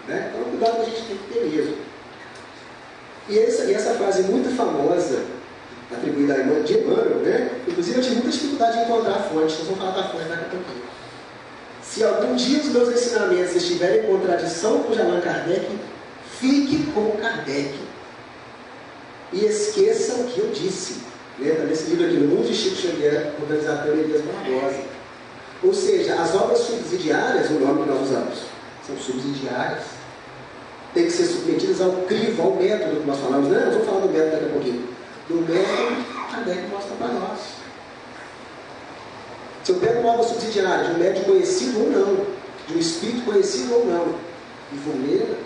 Né? Então, cuidado que a gente tem que ter mesmo. E essa frase muito famosa, atribuída a Emmanuel, né? Inclusive eu tive muita dificuldade em encontrar a fonte, nós vamos falar da fonte daqui a pouquinho. Se algum dia os meus ensinamentos estiverem em contradição com Allan Kardec, fique com Kardec e esqueça o que eu disse. Está nesse livro aqui, No Mundo de Chico Xavier, organizado pelo Elias Barbosa. Ou seja, as obras subsidiárias, o nome que nós usamos, são subsidiárias, tem que ser submetidas ao crivo, ao método que nós falamos. Não, nós vamos falar do método daqui a pouquinho. Do método, Kardec mostra para nós. Se eu pego uma obra subsidiária de um médium conhecido ou não, de um espírito conhecido ou não, e vou ler,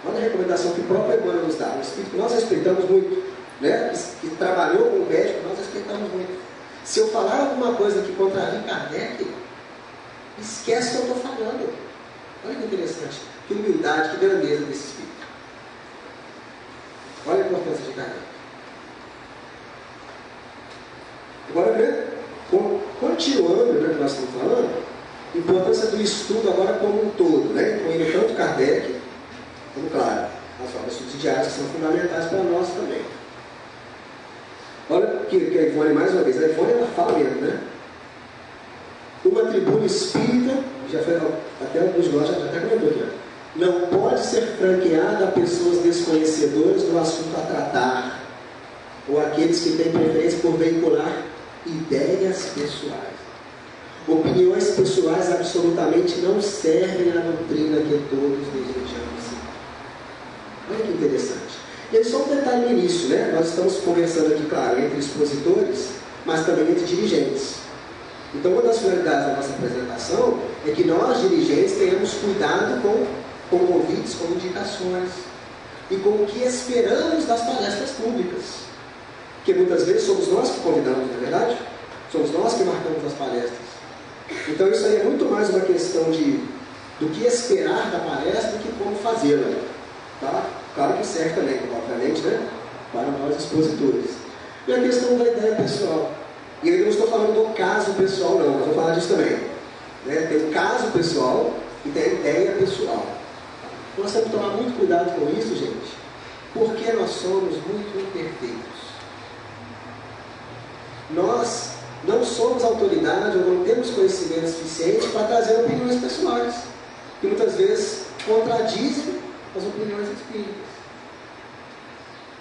olha a recomendação que o próprio Emmanuel nos dá, um espírito que nós respeitamos muito, né? que trabalhou com o médico, nós respeitamos muito. Se eu falar alguma coisa que contraria Kardec, esquece que eu estou falando. Olha que interessante, que humildade, que grandeza desse espírito. Olha a importância de Kardec. Agora, né, continuando, né, que nós estamos falando, a importância do estudo agora como um todo, né, incluindo tanto Kardec, como, claro, as obras subsidiárias que são fundamentais para nós também. Olha que a Ivone, mais uma vez, a Ivone ela fala mesmo, né? Uma tribuna espírita, já foi até alguns de nós, já até comentou aqui, não pode ser franqueada a pessoas desconhecedoras do assunto a tratar. ou aqueles que têm preferência por veicular ideias pessoais. Opiniões pessoais absolutamente não servem à doutrina que todos desejamos seguir. Olha que interessante. E aí só um detalhe no início, né? Nós estamos conversando aqui, claro, entre expositores, mas também entre dirigentes. Então, uma das finalidades da nossa apresentação é que nós, dirigentes, tenhamos cuidado com convites, com indicações e com o que esperamos das palestras públicas. Porque muitas vezes somos nós que convidamos, não é verdade? Somos nós que marcamos as palestras. Então, isso aí é muito mais uma questão do que esperar da palestra do que como fazê-la. Tá? Claro que serve também, obviamente, né? Para nós expositores. E a questão da ideia pessoal. E eu não estou falando do caso pessoal, não, mas vou falar disso também. Né? Tem o caso pessoal e tem a ideia pessoal. Nós temos que tomar muito cuidado com isso, gente, porque nós somos muito imperfeitos. Nós não somos autoridade ou não temos conhecimento suficiente para trazer opiniões pessoais, que muitas vezes contradizem as opiniões espíritas.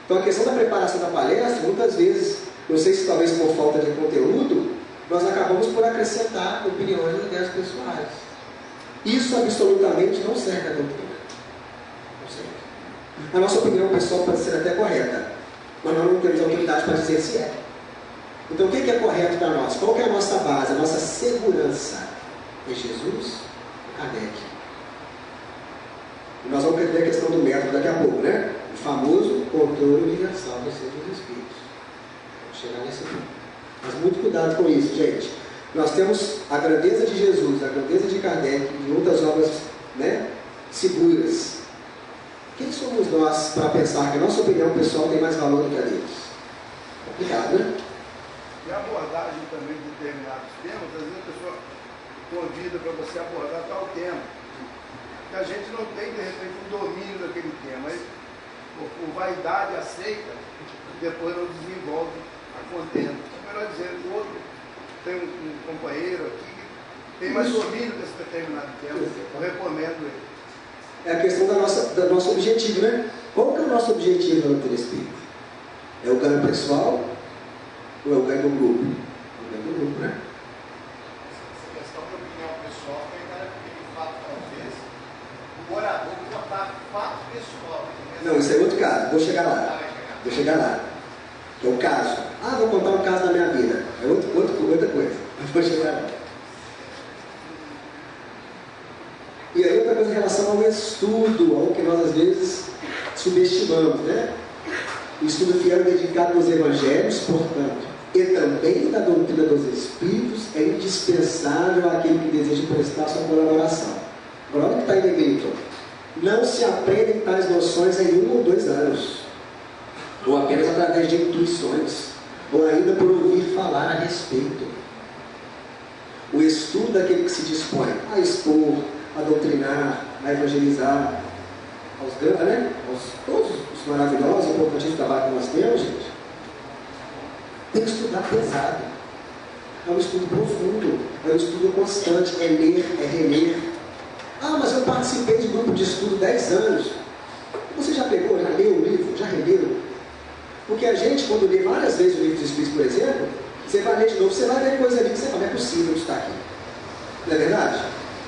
Então a questão da preparação da palestra, muitas vezes, não sei se talvez por falta de conteúdo, nós acabamos por acrescentar opiniões e ideias pessoais. Isso absolutamente não serve à doutrina. Não serve. A nossa opinião pessoal pode ser até correta, mas nós não temos autoridade para dizer se é. Então o que é correto para nós? Qual que é a nossa base, a nossa segurança? É Jesus e Kardec. E nós vamos ver a questão do método daqui a pouco, né? O famoso controle universal dos seus espíritos. Vamos chegar nesse ponto. Mas muito cuidado com isso, gente. Nós temos a grandeza de Jesus, a grandeza de Kardec e outras obras, né, seguras. Quem somos nós para pensar que a nossa opinião pessoal tem mais valor do que a deles? Complicado, né? E a abordagem também de determinados temas, às vezes a pessoa convida para você abordar tal tema. E a gente não tem, de repente, um domínio daquele tema. Aí, por vaidade aceita, e depois não desenvolve a contenda. Então, melhor dizer, o outro tem um companheiro aqui que tem mais domínio desse determinado tema. Eu recomendo ele. É a questão do nosso objetivo, né? Qual que é o nosso objetivo na doutrina espírita? É o ganho pessoal ou é o ganho do grupo? O ganho do grupo, né? Essa questão da opinião pessoal tem aquele fato, talvez, o orador contar fato pessoal. Não, isso é outro caso. Vou chegar lá. Que é o caso. Ah, vou contar um caso da minha vida. É outra coisa. Vou chegar lá. E aí outra coisa em relação ao estudo, ao que nós às vezes subestimamos, né? O estudo fiel dedicado aos evangelhos, portanto, e também da doutrina dos espíritos, é indispensável àquele que deseja prestar sua colaboração. Agora olha o que está em negrito. Não se aprendem tais noções em 1 ou 2 anos, ou apenas através de intuições, ou ainda por ouvir falar a respeito. O estudo daquele que se dispõe a expor, a doutrinar, a evangelizar, aos grandes, né? Todos os maravilhosos e importantes trabalhos que nós temos, gente, tem que estudar pesado. É um estudo profundo, é um estudo constante, é ler, é reler. Ah, mas eu participei de grupo de estudo 10 anos. Você já pegou, já leu o livro, já releu? Porque a gente, quando lê várias vezes o livro dos Espíritos, por exemplo, você vai ler de novo, você vai ver coisa ali que você fala, não é possível isso estar aqui. Não é verdade?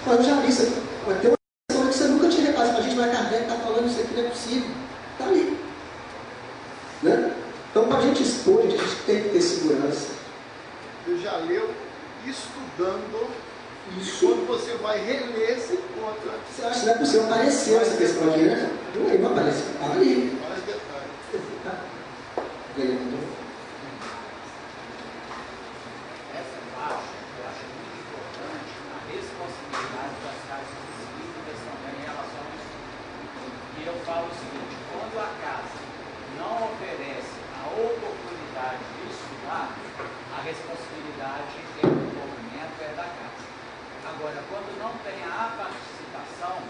Mas eu já li isso aqui. Mas tem uma questão que você nunca tinha repassado. A gente vai Kardec está falando isso aqui, não é possível. Está ali. Né? Então, para a gente expor, a gente tem que ter segurança. Você já leu estudando. Isso. E quando você vai reler, se encontra. Você acha que não é possível? Apareceu essa questão aqui, né? Não apareceu. Estava ali. Mais detalhes. Tá. Essa parte eu acho muito importante a responsabilidade das casas espíritas também em relação ao estudo. E eu falo o seguinte: quando a casa não oferece a oportunidade de estudar, a responsabilidade é do movimento, é da casa. Agora, quando não tem a participação,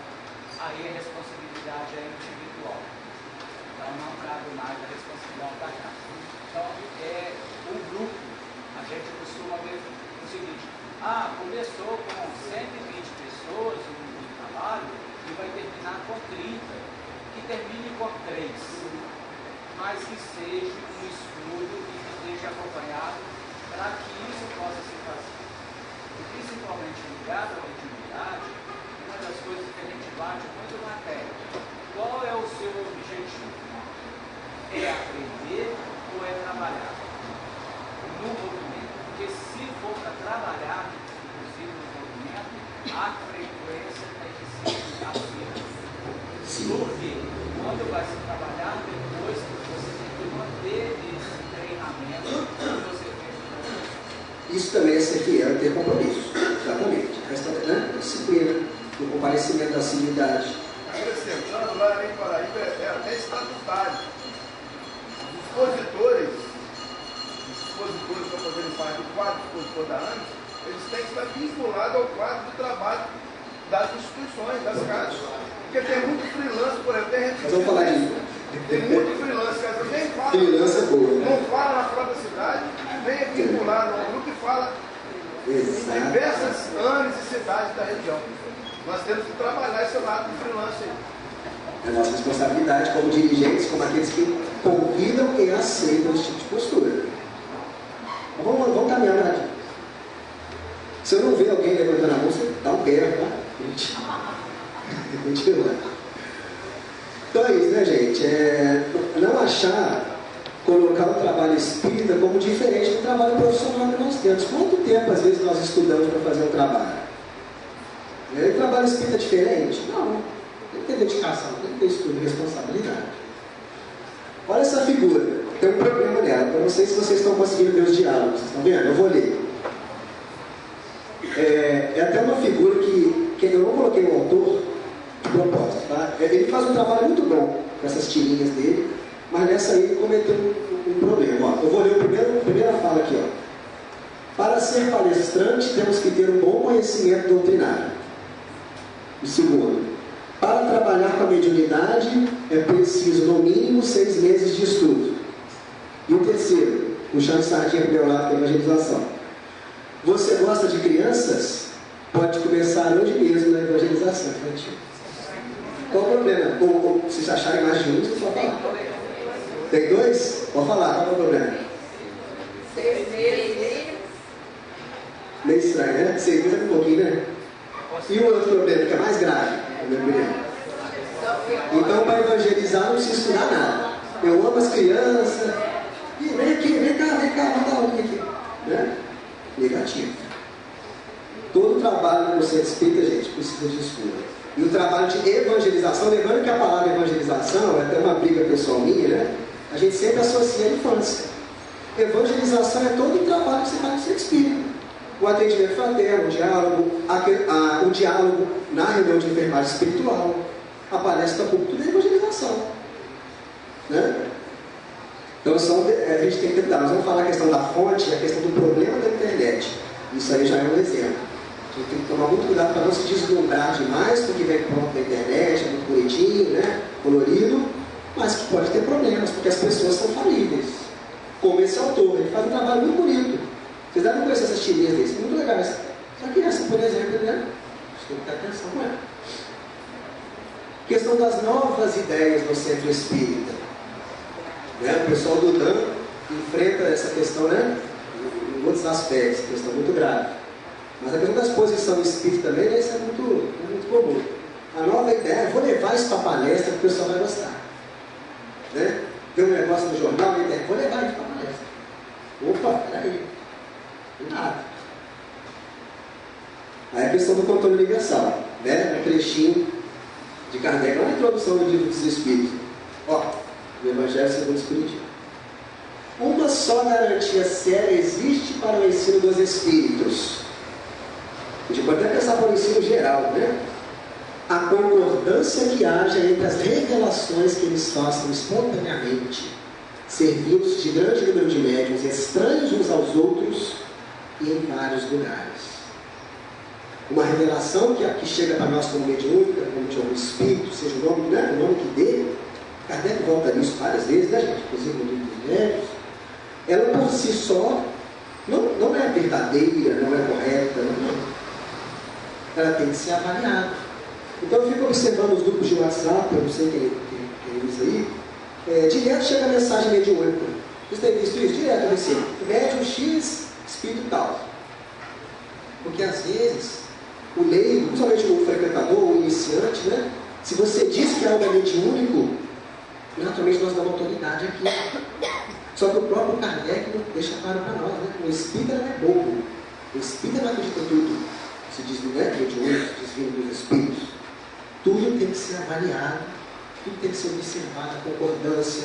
aí a responsabilidade é individual. Então não cabe mais a responsabilidade da casa. Então é um grupo. A gente costuma ver o seguinte: começou com 120 pessoas no trabalho e vai terminar com 30. Que termine com 3. Não mas que seja um estudo e que esteja acompanhado para que isso possa se fazer. E principalmente ligado à mediunidade, uma das coisas que a gente bate muito na tecla: qual é o seu objetivo? É aprender ou é trabalhar? No movimento. Porque se for para trabalhar, inclusive no movimento, a frequência tem que ser acima. Porque quando vai se trabalhar, depois você tem que manter esse treinamento que você fez no movimento. Isso também é ser fiel e ter compromisso. Exatamente. A questão da disciplina, do comparecimento da civilidade. Acrescentando, lá em Paraíba é até estatutário. Os expositores para fazerem parte do quadro expositor da ANES, eles têm que estar vinculados ao quadro de trabalho das instituições, das casas. Porque tem muito freelance, por exemplo, Nós vamos falar disso. tem muito freelance, que às vezes nem fala, Freelance é boa, né? não fala na própria cidade, vem aqui vinculado ao grupo e fala em diversas ANES e cidades da região. Nós temos que trabalhar esse lado do freelance aí. É nossa responsabilidade como dirigentes, como aqueles que convidam e aceitam esse tipo de postura. Vamos caminhar aqui. Se eu não ver alguém levantando a mão, você dá um pé, tá? Continua. Então é isso, né, gente? Não colocar o trabalho espírita como diferente do trabalho profissional que nós temos. Quanto tempo, às vezes, nós estudamos para fazer um trabalho? O trabalho espírita é diferente? Não. Tem que ter dedicação, tem que ter estudo e responsabilidade. Olha essa figura. Tem um problema nela. Eu não sei se vocês estão conseguindo ver os diálogos. Vocês estão vendo? Eu vou ler. É até uma figura que eu não coloquei o autor de propósito. Tá? Ele faz um trabalho muito bom com essas tirinhas dele, mas nessa aí ele cometeu um problema. Ó, eu vou ler a primeira fala aqui. Ó. Para ser palestrante, temos que ter um bom conhecimento doutrinário. O segundo, para trabalhar com a mediunidade, é preciso, no mínimo, 6 meses de estudo. E o terceiro, puxando sardinha para o meu lado da evangelização. Você gosta de crianças? Pode começar hoje mesmo na evangelização infantil. Qual o problema? Ou se vocês acharem mais de um, vocês podem falar. Tem 2? Pode falar, qual é o problema? 6 meses. Meio estranho, né? 6 meses é um pouquinho, né? E o outro problema, que é mais grave, então, para evangelizar, não precisa estudar nada. Eu amo as crianças. E vem aqui, vem cá, vamos dar um aqui. Né? Negativo. Todo trabalho no centro espírita, gente, precisa de estudo. E o trabalho de evangelização, lembrando que a palavra evangelização é até uma briga pessoal minha, né? A gente sempre associa a infância. Evangelização é todo o trabalho que você faz no centro espírita. O atendimento fraterno, o diálogo na reunião de enfermagem espiritual, a palestra pública, tudo é evangelização. Né? Então a gente tem que cuidar. Nós vamos falar a questão da fonte, a questão do problema da internet. Isso aí já é um exemplo. A gente tem que tomar muito cuidado para não se deslumbrar demais, porque vem pronto da internet, é muito bonitinho, né? Colorido, mas que pode ter problemas, porque as pessoas são falíveis. Como esse autor, ele faz um trabalho muito bonito. Vocês devem conhecer essas tirinhas deles, são muito legais. Só que essa, por exemplo, né? A gente tem que ter atenção com ela. Questão das novas ideias no centro espírita. Né? O pessoal do DAM enfrenta essa questão, né? Em outros aspectos, questão muito grave. Mas a questão da exposição espírita também, né? Isso é muito comum. A nova ideia, vou levar isso para a palestra que o pessoal vai gostar. Né? Tem um negócio no jornal, vou levar isso para a palestra. Opa, peraí. Nada. Aí a questão do controle universal, né? Um trechinho de Kardec, lá na introdução do livro dos Espíritos. Ó, o Evangelho segundo o Espiritismo. Uma só garantia séria existe para o ensino dos Espíritos. A gente pode até pensar para o ensino geral, né? A concordância que haja entre as revelações que eles façam espontaneamente, servindo-se de grande número de médiuns estranhos uns aos outros e em vários lugares. Uma revelação que chega para nós como mediúnica, como de algum espírito, seja o nome, né? O nome que dê, Kardec volta nisso várias vezes, né, gente? Inclusive no livro dos médiuns. Ela por si só não é verdadeira, não é correta, não. Ela tem que ser avaliada. Então eu fico observando os grupos de WhatsApp, eu não sei quem usa aí, direto chega a mensagem mediúnica. Vocês têm visto isso? Direto eu recebo. Médium X, espírito tal. Porque às vezes, o leigo, principalmente o frequentador, o iniciante, né? Se você diz que algo é mediúnico, naturalmente nós damos autoridade aqui. Só que o próprio Kardec deixa claro para nós, né? O espírito não é bobo. O espírito não acredita em tudo. Se diz, não é mediúnico, se diz vindo dos espíritos. Tudo tem que ser avaliado, tudo tem que ser observado, a concordância,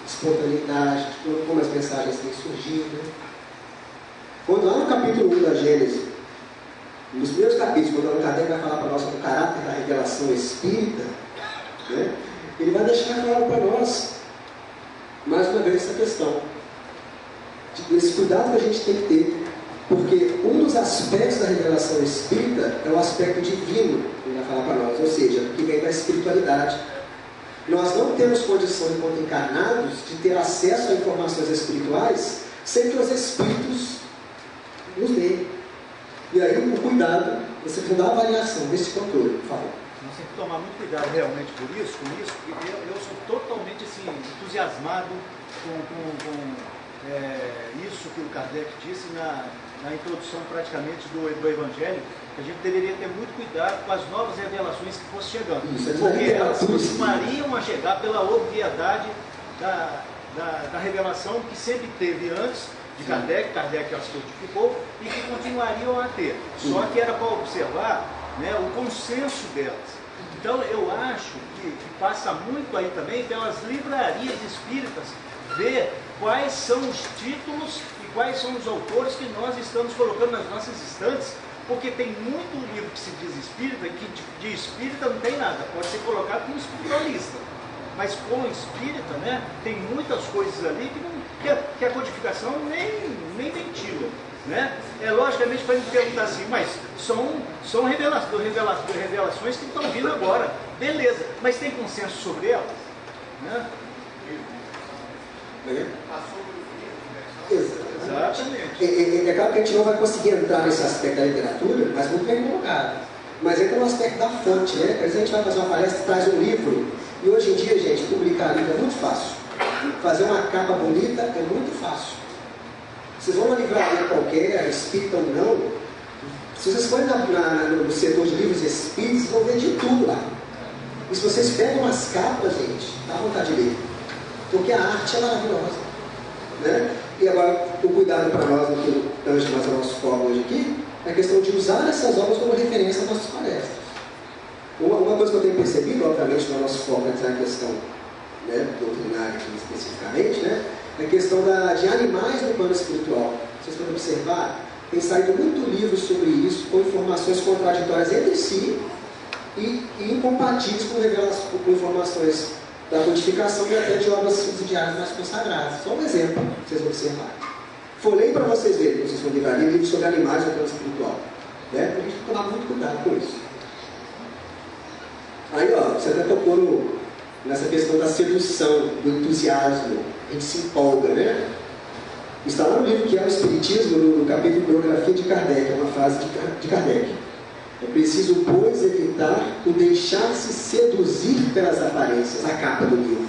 espontaneidade, como as mensagens têm surgido. Quando lá no capítulo 1 da Gênesis, nos primeiros capítulos, quando o Kardec vai falar para nós sobre o caráter da revelação espírita, né, ele vai deixar claro para nós, mais uma vez, essa questão desse cuidado que a gente tem que ter, porque um dos aspectos da revelação espírita é o aspecto divino, ele vai falar para nós, ou seja, que vem da espiritualidade. Nós não temos condição, enquanto encarnados, de ter acesso a informações espirituais sem que os espíritos nos deem. E aí o cuidado, você precisa dar avaliação desse controle, por favor. Nós temos que tomar muito cuidado realmente com isso, porque eu sou totalmente assim, entusiasmado com isso que o Kardec disse na introdução praticamente do Evangelho, que a gente deveria ter muito cuidado com as novas revelações que fossem chegando. Porque elas continuariam a chegar pela obviedade da revelação que sempre teve antes de Kardec as codificou e que continuariam a ter. Só que era para observar, né, o consenso delas. Então eu acho que passa muito aí também pelas livrarias espíritas ver quais são os títulos e quais são os autores que nós estamos colocando nas nossas estantes, porque tem muito livro que se diz espírita que de espírita não tem nada, pode ser colocado como espiritualista. Mas com espírita, né, tem muitas coisas ali que a codificação nem ventila. Né? Logicamente para ele perguntar assim, mas são revelações que estão vindo agora. Beleza, mas tem consenso sobre elas? Né? Exatamente. É claro que a gente não vai conseguir entrar nesse aspecto da literatura, mas muito bem colocado. Mas entra no aspecto da fonte, né? Às vezes a gente vai fazer uma palestra, traz um livro, e hoje em dia, gente, publicar livro é muito fácil. Fazer uma capa bonita é muito fácil. Vocês vão numa livraria qualquer, espírita ou não, se vocês forem no setor de livros espíritas, vão ver de tudo lá. E se vocês pegam umas capas, gente, dá vontade de ler. Porque a arte é maravilhosa. Né? E agora, o cuidado para nós, no que estamos mais ao nosso foco hoje aqui, é a questão de usar essas obras como referência às nossas palestras. Uma coisa que eu tenho percebido, obviamente, no nosso foco é a questão, né, doutrinária aqui especificamente, né, é a questão de animais no plano espiritual. Vocês podem observar, tem saído muito livro sobre isso, com informações contraditórias entre si e incompatíveis com informações da codificação e até de obras subsidiárias mais consagradas. Só um exemplo, vocês vão observar. Folhei para vocês verem, vocês vão livrar livros sobre animais no plano espiritual. Né? A gente tem que tomar muito cuidado com isso. Aí, ó, você até tocou nessa questão da sedução, do entusiasmo. A gente se empolga, né? Está lá no livro que é o Espiritismo, no capítulo Biografia de Kardec, é uma frase de Kardec. É preciso, pois, evitar o deixar-se seduzir pelas aparências, a capa do livro.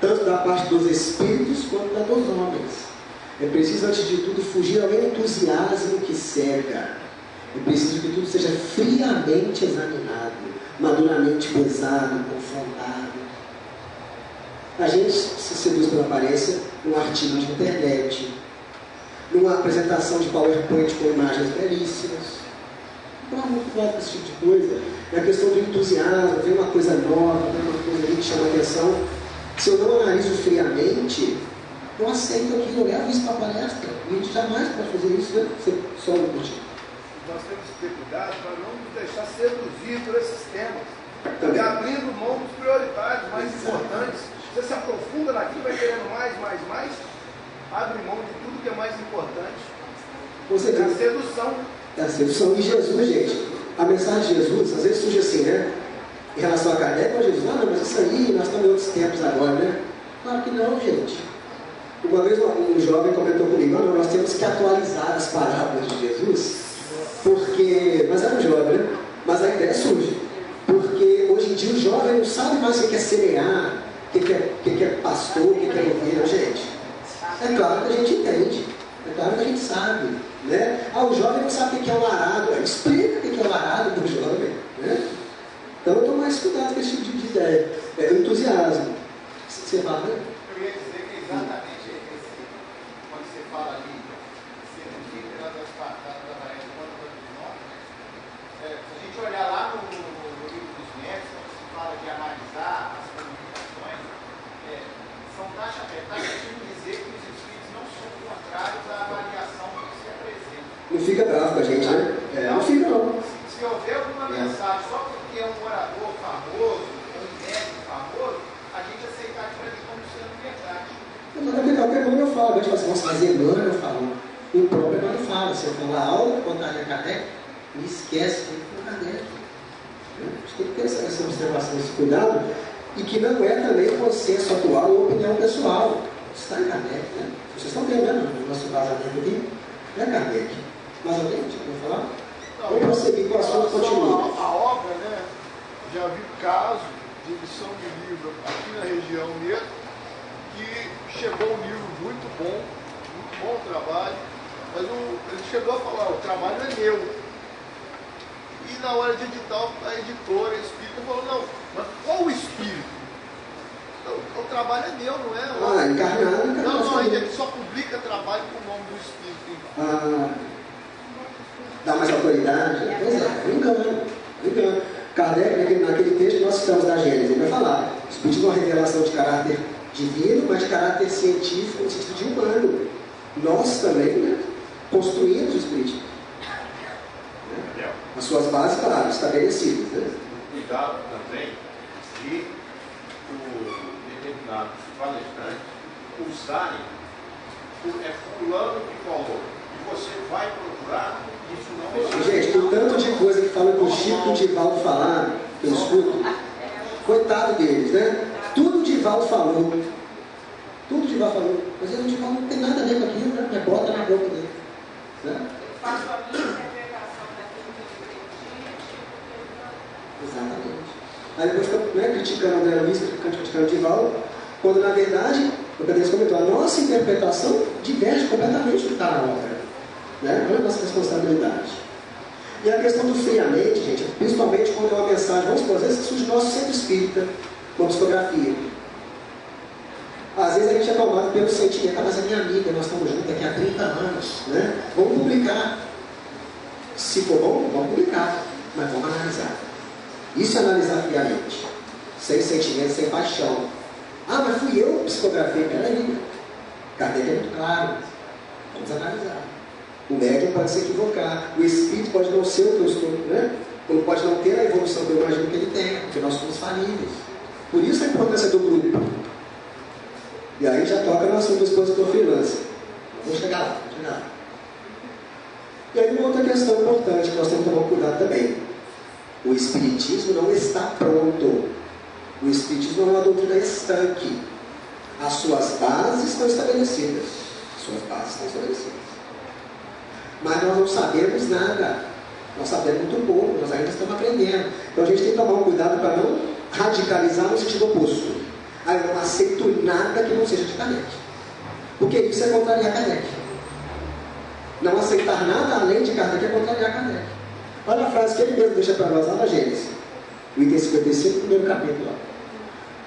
Tanto da parte dos espíritos quanto da dos homens. É preciso, antes de tudo, fugir ao entusiasmo que cega. É preciso que tudo seja friamente examinado, maduramente pesado, confrontado. A gente se seduz pela aparência num artigo de internet, numa apresentação de PowerPoint com imagens belíssimas. Não há muito cuidado com esse tipo de coisa. É a questão do entusiasmo, vem uma coisa nova, vem uma coisa ali que chama a atenção. Se eu não analiso friamente, eu aceito aquilo, eu levo isso para a palestra. E a gente jamais pode fazer isso, né? Só um curtir. Nós temos que ter cuidado para não nos deixar seduzir por esses temas. E abrindo mão dos prioritários mais importantes. Você se aprofunda naquilo, vai querendo mais, abre mão de tudo que é mais importante. É a sedução. É a sedução. E Jesus, gente, a mensagem de Jesus, às vezes surge assim, né? Em relação a Kardec, mas Jesus, não, mas isso aí, nós estamos em outros tempos agora, né? Claro que não, gente. Uma vez um jovem comentou comigo, não, nós temos que atualizar as parábolas de Jesus, porque, mas era um jovem, né? Mas a ideia surge, porque hoje em dia o jovem não sabe mais o que é semear, que é pastor, o que é ovelha, gente. É claro que a gente entende, é claro que a gente sabe, né? O jovem não sabe o que é um arado, explica o que é um arado para o jovem, né? Então eu tomo mais cuidado com esse tipo de ideia. O entusiasmo. Você fala, né? Eu ia dizer que exatamente quando você fala ali, você não fica nas passadas da Maria quando dos nossos, se a gente olhar lá no livro dos médicos, quando se fala de analisar as comunicações, são taxativos dizer que os espíritos não são contrários à avaliação que se apresenta. Não fica bravo com a gente, né? Não fica, não. Se houver alguma mensagem só porque é um orador famoso, um médico famoso, a gente aceitar aquilo ali como sendo verdade. Mas o Emmanuel fala, a gente fala assim, nossa, mas Emmanuel falou. O próprio Emmanuel fala, se eu falar a aula contra a Kardec, me esquece, tem que ir para Kardec. A gente tem que ter essa observação, esse cuidado, e que não é também consenso atual ou opinião pessoal. Está em Kardec, né? Vocês estão entendendo o nosso vazamento aqui? Não é Kardec. Mas alguém vai falar? Vamos prosseguir com o assunto, continua. A obra, né? Já vi casos de edição de livro aqui na região mesmo, que chegou um livro muito bom trabalho, mas ele chegou a falar, o trabalho é meu. E na hora de editar, a editora, a espírita, falou, não, mas qual o espírito? O trabalho é meu, não é? Encarnado. Não, ele só publica trabalho com o nome do espírito. Dá mais autoridade? Pois é, engano. Kardec, naquele texto que nós citamos da Gênesis, ele vai falar, o espírito é uma revelação de caráter divino, mas de caráter científico, no sentido de humano. Nós também, né, construímos o espírito. As suas bases, claro, estabelecidas. Né? Cuidado também de determinados palestrantes usarem fulano que falou. E você vai procurar, isso não existe. Gente, o tanto de coisa que fala que o Chico e o Divaldo falaram, que eu escuto, coitado deles, né? Tudo o Divaldo falou. Mas o Divaldo não tem nada a ver com aquilo, né? Bota na boca dele. Né? Eu faço a minha interpretação daquilo que eu entendi. Exatamente. Aí depois fica criticando o André Luiz, criticando o Divaldo, quando na verdade, o Pedro comentou, a nossa interpretação diverge completamente do que está na obra. Né? Olha a nossa responsabilidade. E a questão do friamente, gente, principalmente quando é uma mensagem, vamos supor, às vezes surge o nosso centro espírita, com psicografia. Às vezes a gente é tomado pelo sentimento, mas é minha amiga, nós estamos juntos aqui há 30 anos, né? Vamos publicar. Se for bom, vamos publicar, mas vamos analisar. Isso é analisar friamente, sem sentimento, sem paixão. Mas fui eu que psicografei, peraí. Kardec é muito claro. Vamos analisar. O médium pode se equivocar, o espírito pode não ser o que eu estou, né? Ou pode não ter a evolução que eu imagino que ele tem, porque nós somos falíveis. Por isso a importância do grupo. E aí já toca no assunto do expositor freelancer. Vamos chegar lá. E aí uma outra questão importante que nós temos que tomar cuidado também. O espiritismo não está pronto. O espiritismo não é uma doutrina estanque. As suas bases estão estabelecidas. Mas nós não sabemos nada. Nós sabemos muito pouco, nós ainda estamos aprendendo. Então a gente tem que tomar um cuidado para não radicalizar no sentido oposto. Eu não aceito nada que não seja de Kardec. Porque isso é contrariar Kardec. Não aceitar nada além de Kardec é contrariar Kardec. Olha a frase que ele mesmo deixa para nós lá na Gênesis. O item 55, primeiro capítulo.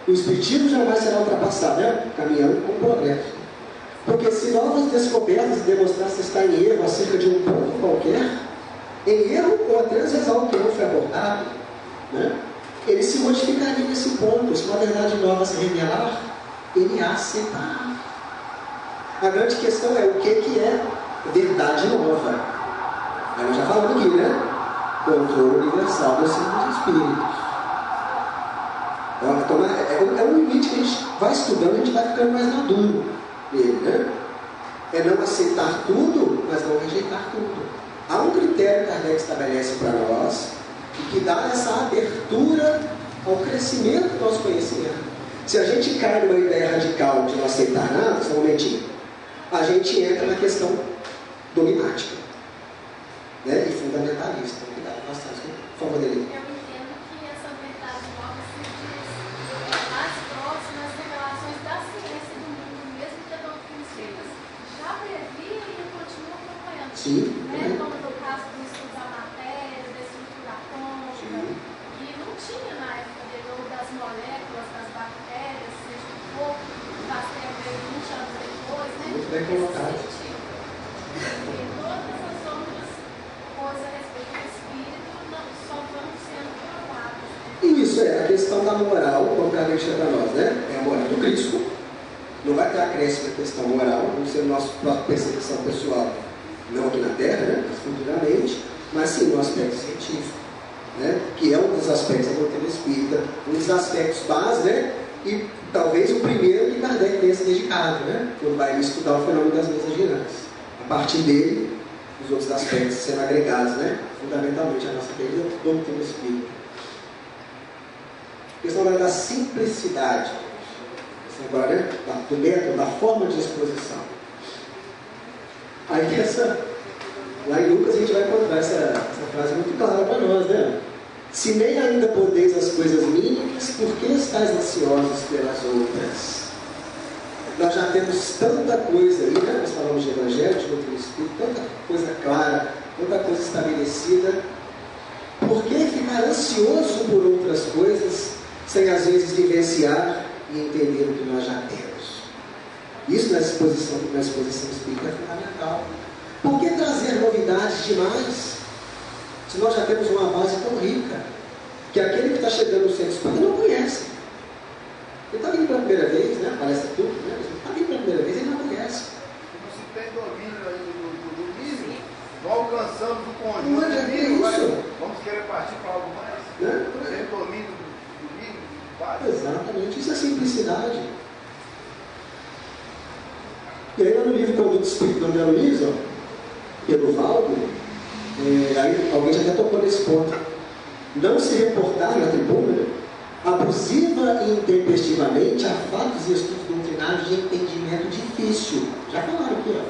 O espiritismo jamais será ultrapassado, né? Caminhando com o progresso. Porque se novas descobertas demonstrassem estar em erro acerca de um ponto qualquer, em erro ou até às vezes algo que não foi abordado, né? Ele se modificaria nesse ponto. Se uma verdade nova se revelar, ele a aceitará. A grande questão é o que é verdade nova. Aí nós já falamos aqui, né? Controle universal dos espíritos. Então, é um limite que a gente vai estudando, a gente vai ficando mais maduro nele, né? É não aceitar tudo, mas não rejeitar tudo. Há um critério que Kardec estabelece para nós e que dá essa abertura ao crescimento do nosso conhecimento. Se a gente cai numa ideia radical de não aceitar nada, só um momentinho, a gente entra na questão dogmática, né? E fundamentalista. Cuidado, nós estamos com o favor dele. Eu entendo que essa verdade nova se diz mais próximas Sim. Né? Como no caso do estudo da matéria, da estrutura atômica, que não tinha na época dele, ou das moléculas, das bactérias, seja o que for, faz tempo aí, 20 anos depois, né? Muito bem colocado. E todas as outras coisas a respeito do espírito só vão sendo provadas. Isso é a questão da moral, como a gente chama para nós, né? É a moral do Cristo. Não vai ter acréscimo na questão moral, não ser nossa própria percepção pessoal, não aqui na Terra, né? Mas futuramente, mas sim no aspecto científico, né? Que é um dos aspectos da doutrina espírita, um dos aspectos básicos, né? E talvez o primeiro que Kardec tenha se dedicado, né? Quando vai estudar o fenômeno das mesas girantes. A partir dele, os outros aspectos sendo agregados, né? Fundamentalmente a nossa querida doutrina espírita. A questão agora da simplicidade, agora, né? Do método, da forma de exposição. Aí lá em Lucas a gente vai encontrar essa frase muito clara para nós, né? Se nem ainda podeis as coisas mínimas, por que estáis ansiosos pelas outras? Nós já temos tanta coisa aí, né? Nós falamos de Evangelho, de doutrina espírita, tanta coisa clara, tanta coisa estabelecida. Por que ficar ansioso por outras coisas, sem às vezes vivenciar e entender o que nós já temos? Isso na exposição espírita é fundamental. Por que trazer novidades demais, se nós já temos uma base tão rica, que aquele que está chegando no centro espírita não conhece? Ele está vindo pela primeira vez, né? Parece tudo, né? Ele está vindo pela primeira vez, ele não conhece. Não se tem domínio do mínimo, não alcançamos o conjunto Não é mínimo, isso. vamos querer partir para algo mais. Né? Sem domínio do mínimo, do básico. Exatamente, isso é simplicidade. E aí lá no livro Conduta Espírita do André Luiz, pelo Valdo, aí alguém já até tocou nesse ponto. Não se reportar na tribuna abusiva e intempestivamente a fatos e estudos doutrinários de entendimento difícil. Já falaram aqui,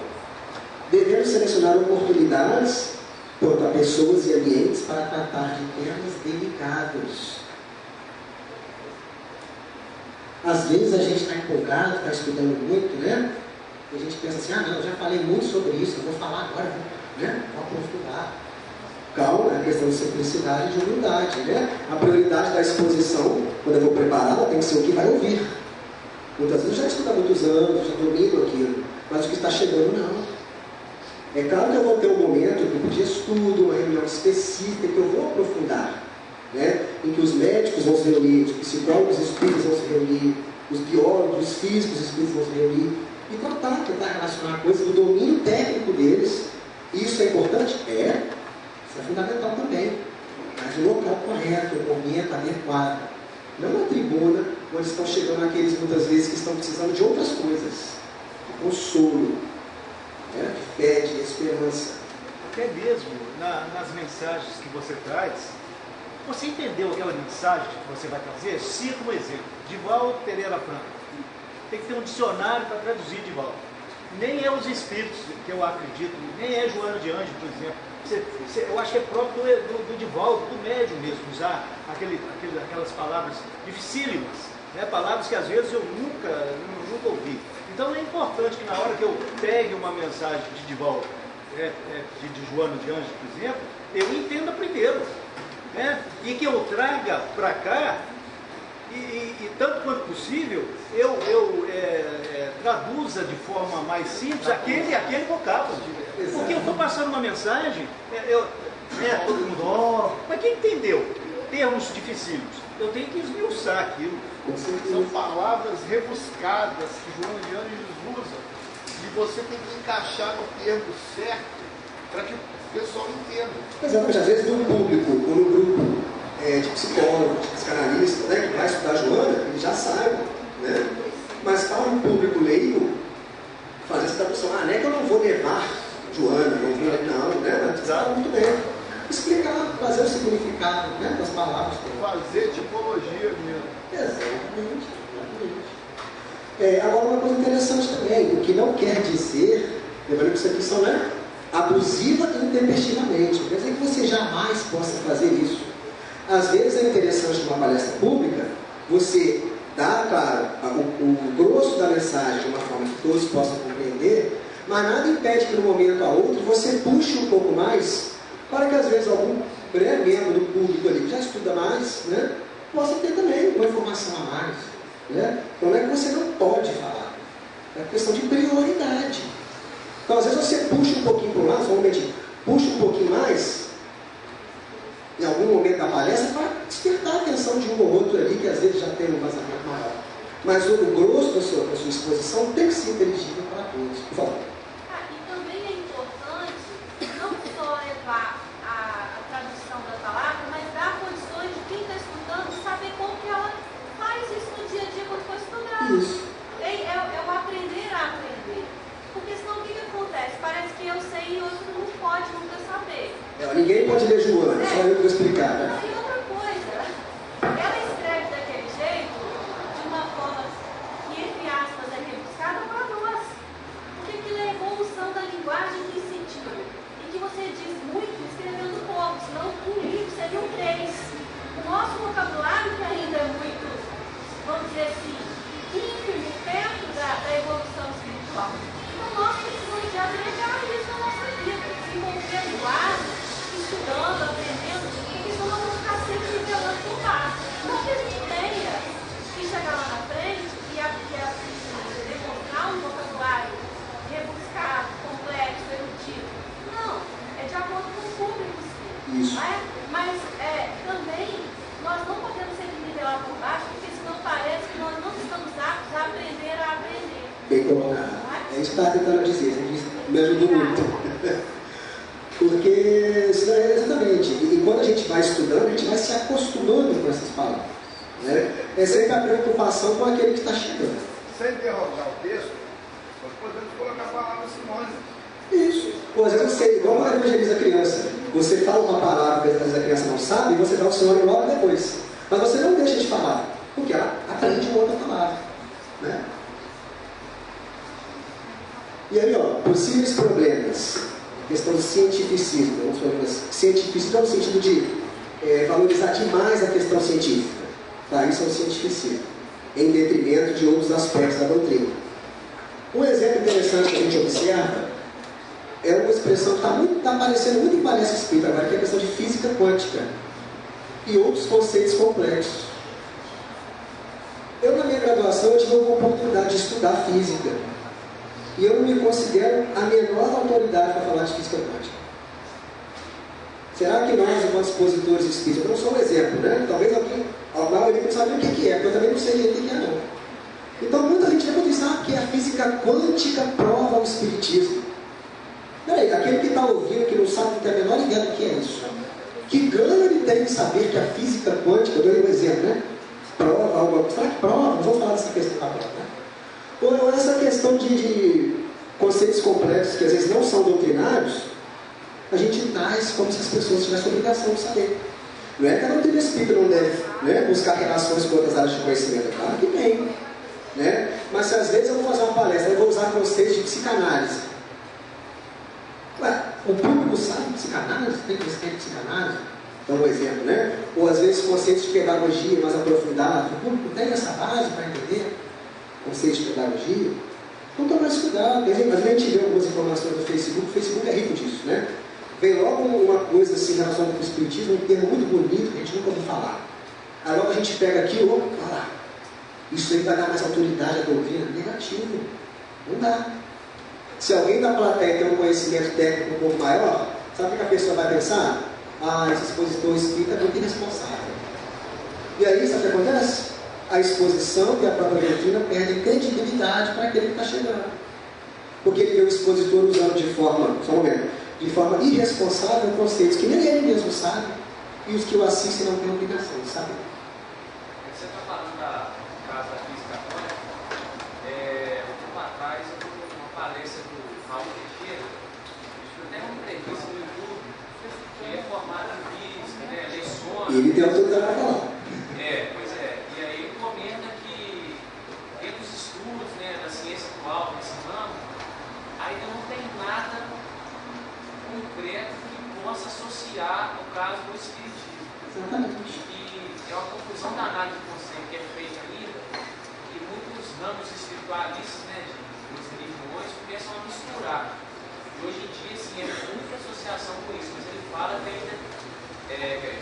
devemos selecionar oportunidades quanto a pessoas e ambientes para tratar de temas delicados. Às vezes a gente está empolgado, está estudando muito, né? E a gente pensa assim, não, já falei muito sobre isso, eu vou falar agora, né? Vou aprofundar. Calma, é questão de simplicidade e de humildade, né? A prioridade da exposição, quando eu vou prepará-la, tem que ser o que vai ouvir. Muitas vezes eu já estudo há muitos anos, já domino aquilo, mas o que está chegando, não. É claro que eu vou ter um momento, um grupo de estudo, uma reunião específica, que eu vou aprofundar, né? Em que os médicos vão se reunir, os psicólogos espíritas vão se reunir, os biólogos, os físicos espíritas vão se reunir, e tentar relacionar coisas do domínio técnico deles. Isso é importante? Isso é fundamental também. Mas o local correto, o momento adequado. Não uma tribuna onde estão chegando aqueles, muitas vezes, que estão precisando de outras coisas. De consolo, né? De fé, de esperança. Até mesmo nas mensagens que você traz, você entendeu aquela mensagem que você vai trazer? Cita um exemplo. Divaldo Pereira Franco. Tem que ter um dicionário para traduzir Divaldo. Nem é os espíritos, que eu acredito, nem é Joana de Ângeles, por exemplo. Eu acho que é próprio do Divaldo, do médium mesmo, usar aquelas palavras dificílimas, né? Palavras que às vezes eu nunca ouvi. Então é importante que na hora que eu pegue uma mensagem de Divaldo, de Joana de Ângeles, por exemplo, eu entenda primeiro, né? E que eu traga para cá, e tanto quanto possível, eu traduza de forma mais simples aquele vocábulo. Porque eu estou passando uma mensagem, todo mundo, mas quem entendeu termos dificílimos? Eu tenho que esmiuçar aquilo. São palavras rebuscadas que Joana de Ângeles usa, e você tem que encaixar no termo certo para que o pessoal entenda. Exatamente, às vezes no público ou no grupo de psicólogo, de psicanalista, né, que vai estudar a Joana, ele já sabe, né? Mas para um público leigo, fazer essa tradução, não é que eu não vou levar Joana, não, né? Mas sabe muito bem. Explicar, fazer o significado, né, das palavras. Fazer tipologia mesmo. Exatamente. Agora uma coisa interessante também, o que não quer dizer, lembrando que isso aqui são, né, abusiva e intempestivamente, não quer dizer que você jamais possa fazer isso. Às vezes é interessante numa palestra pública você dar, claro, o grosso da mensagem de uma forma que todos possam compreender, Mas nada impede que de um momento a outro você puxe um pouco mais, para que às vezes algum membro do público ali que já estuda mais, né, possa ter também uma informação a mais. Né? Então não é que você não pode falar, é questão de prioridade. Então às vezes você puxa um pouquinho para o lado, somente puxa um pouquinho mais, em algum momento da palestra, para despertar a atenção de um ou outro ali, que às vezes já tem um vazamento maior. Mas o grosso da sua exposição tem que ser inteligível para todos. Por favor. E também é importante não só levar a tradução da palavra, mas dar condições de quem está escutando saber como que ela faz isso no dia a dia quando for estudar. Isso. É o aprender a aprender. Porque senão o que acontece? Parece que eu sei e outro não pode nunca saber. Ninguém pode ler Joana, só eu que vou explicar. Né? E outra coisa, ela escreve daquele jeito, de uma forma que, entre aspas, é rebuscada para nós. Porque aquilo é evolução da linguagem em que sentido? Em que você diz muito escrevendo pouco, senão um livro seria um 3. O nosso vocabulário, que ainda é muito, vamos dizer assim, ínfimo, perto da evolução espiritual. Então nós precisamos de agregar isso na nossa vida, desenvolver a linguagem, estudando, aprendendo, porque senão nós vamos ficar sempre nivelando por baixo. Não que a gente tenha que chegar lá na frente e demonstrar um vocabulário rebuscado, complexo, erudito. Não, é de acordo com o público, sim. Isso. Mas também nós não podemos sempre nivelar por baixo, porque senão parece que nós não estamos aptos a aprender a aprender. Bem colocado. É isso que eu estava tentando dizer, me ajudou muito. Porque, exatamente, e quando a gente vai estudando, a gente vai se acostumando com essas palavras. Né? É sempre a preocupação com aquele que está chegando. Sem interrogar o texto, nós podemos colocar palavras sinônimas. Isso. Ou às vezes você, igual quando evangeliza a criança, você fala uma palavra que às vezes a criança não sabe e você dá o sinônimo logo depois. Mas você não deixa de falar, porque ela aprende uma outra palavra. Né? E aí, possíveis problemas. Questão do cientificismo. Cientificismo no sentido de valorizar demais a questão científica. Tá? Isso é o cientificismo. Em detrimento de outros aspectos da doutrina. Um exemplo interessante que a gente observa é uma expressão que está aparecendo muito em palestra espírita agora, que é a questão de física quântica e outros conceitos complexos. Eu, na minha graduação, eu tive a oportunidade de estudar física. E eu não me considero a menor autoridade para falar de física quântica. Será que nós, enquanto expositores espíritas, eu não sou um exemplo, né? Talvez alguém não sabe o que é, porque eu também não sei o que é, não. Então, muita gente vai pensar que a física quântica prova o espiritismo. Peraí, aquele que está ouvindo, que não sabe, não tem a menor ideia do que é isso. Que ganho ele tem de saber que a física quântica, eu dou um exemplo, né? Prova algo. Será que prova? Não vamos falar dessa questão da prova, né? Ou essa questão de conceitos complexos que às vezes não são doutrinários, a gente traz como se as pessoas tivessem obrigação de saber. Não é que a doutrina espírita não deve, né, buscar relações com outras áreas de conhecimento, é claro que tem. Né? Mas se às vezes eu vou fazer uma palestra, eu vou usar conceitos de psicanálise. Ué, o público sabe psicanálise? Tem conhecimento de psicanálise? Então, um exemplo, né? Ou às vezes conceitos de pedagogia mais aprofundados. O público tem essa base para entender conceitos de pedagogia? Então, toma mais cuidado. Às vezes a gente vê algumas informações no Facebook, o Facebook é rico disso, né? Vem logo uma coisa assim relacionada com o espiritismo, um termo muito bonito que a gente nunca ouviu falar. Aí logo a gente pega aquilo, olha lá, isso aí vai dar mais autoridade à doutrina? Negativo. Não dá. Se alguém da plateia tem um conhecimento técnico um pouco maior, sabe o que a pessoa vai pensar? Ah, esse expositor espírita é muito irresponsável. E aí, sabe o que acontece? A exposição e a própria doutrina perdem credibilidade para aquele que está chegando. Porque ele vê o expositor usando de forma irresponsável conceitos que nem ele mesmo sabe, e os que o assistem não têm obrigação de saber. Você está falando do caso da física quântica. Um tempo atrás eu vi uma palestra do Raul Teixeira, isso até uma entrevista no YouTube, que ele é formado em física, né, leciona. E ele tem autoridade para falar. Pois é. E aí ele comenta que dentro dos estudos, né, da ciência atual, nesse ramo, ainda não tem nada concreto que possa associar, no caso, do espiritismo. Exatamente. E é uma confusão danada de conceito que é feita ainda, e muitos ramos espiritualistas, né, de religiões, porque começam a misturar. E hoje em dia, assim, é muita associação com isso, mas ele fala que ainda,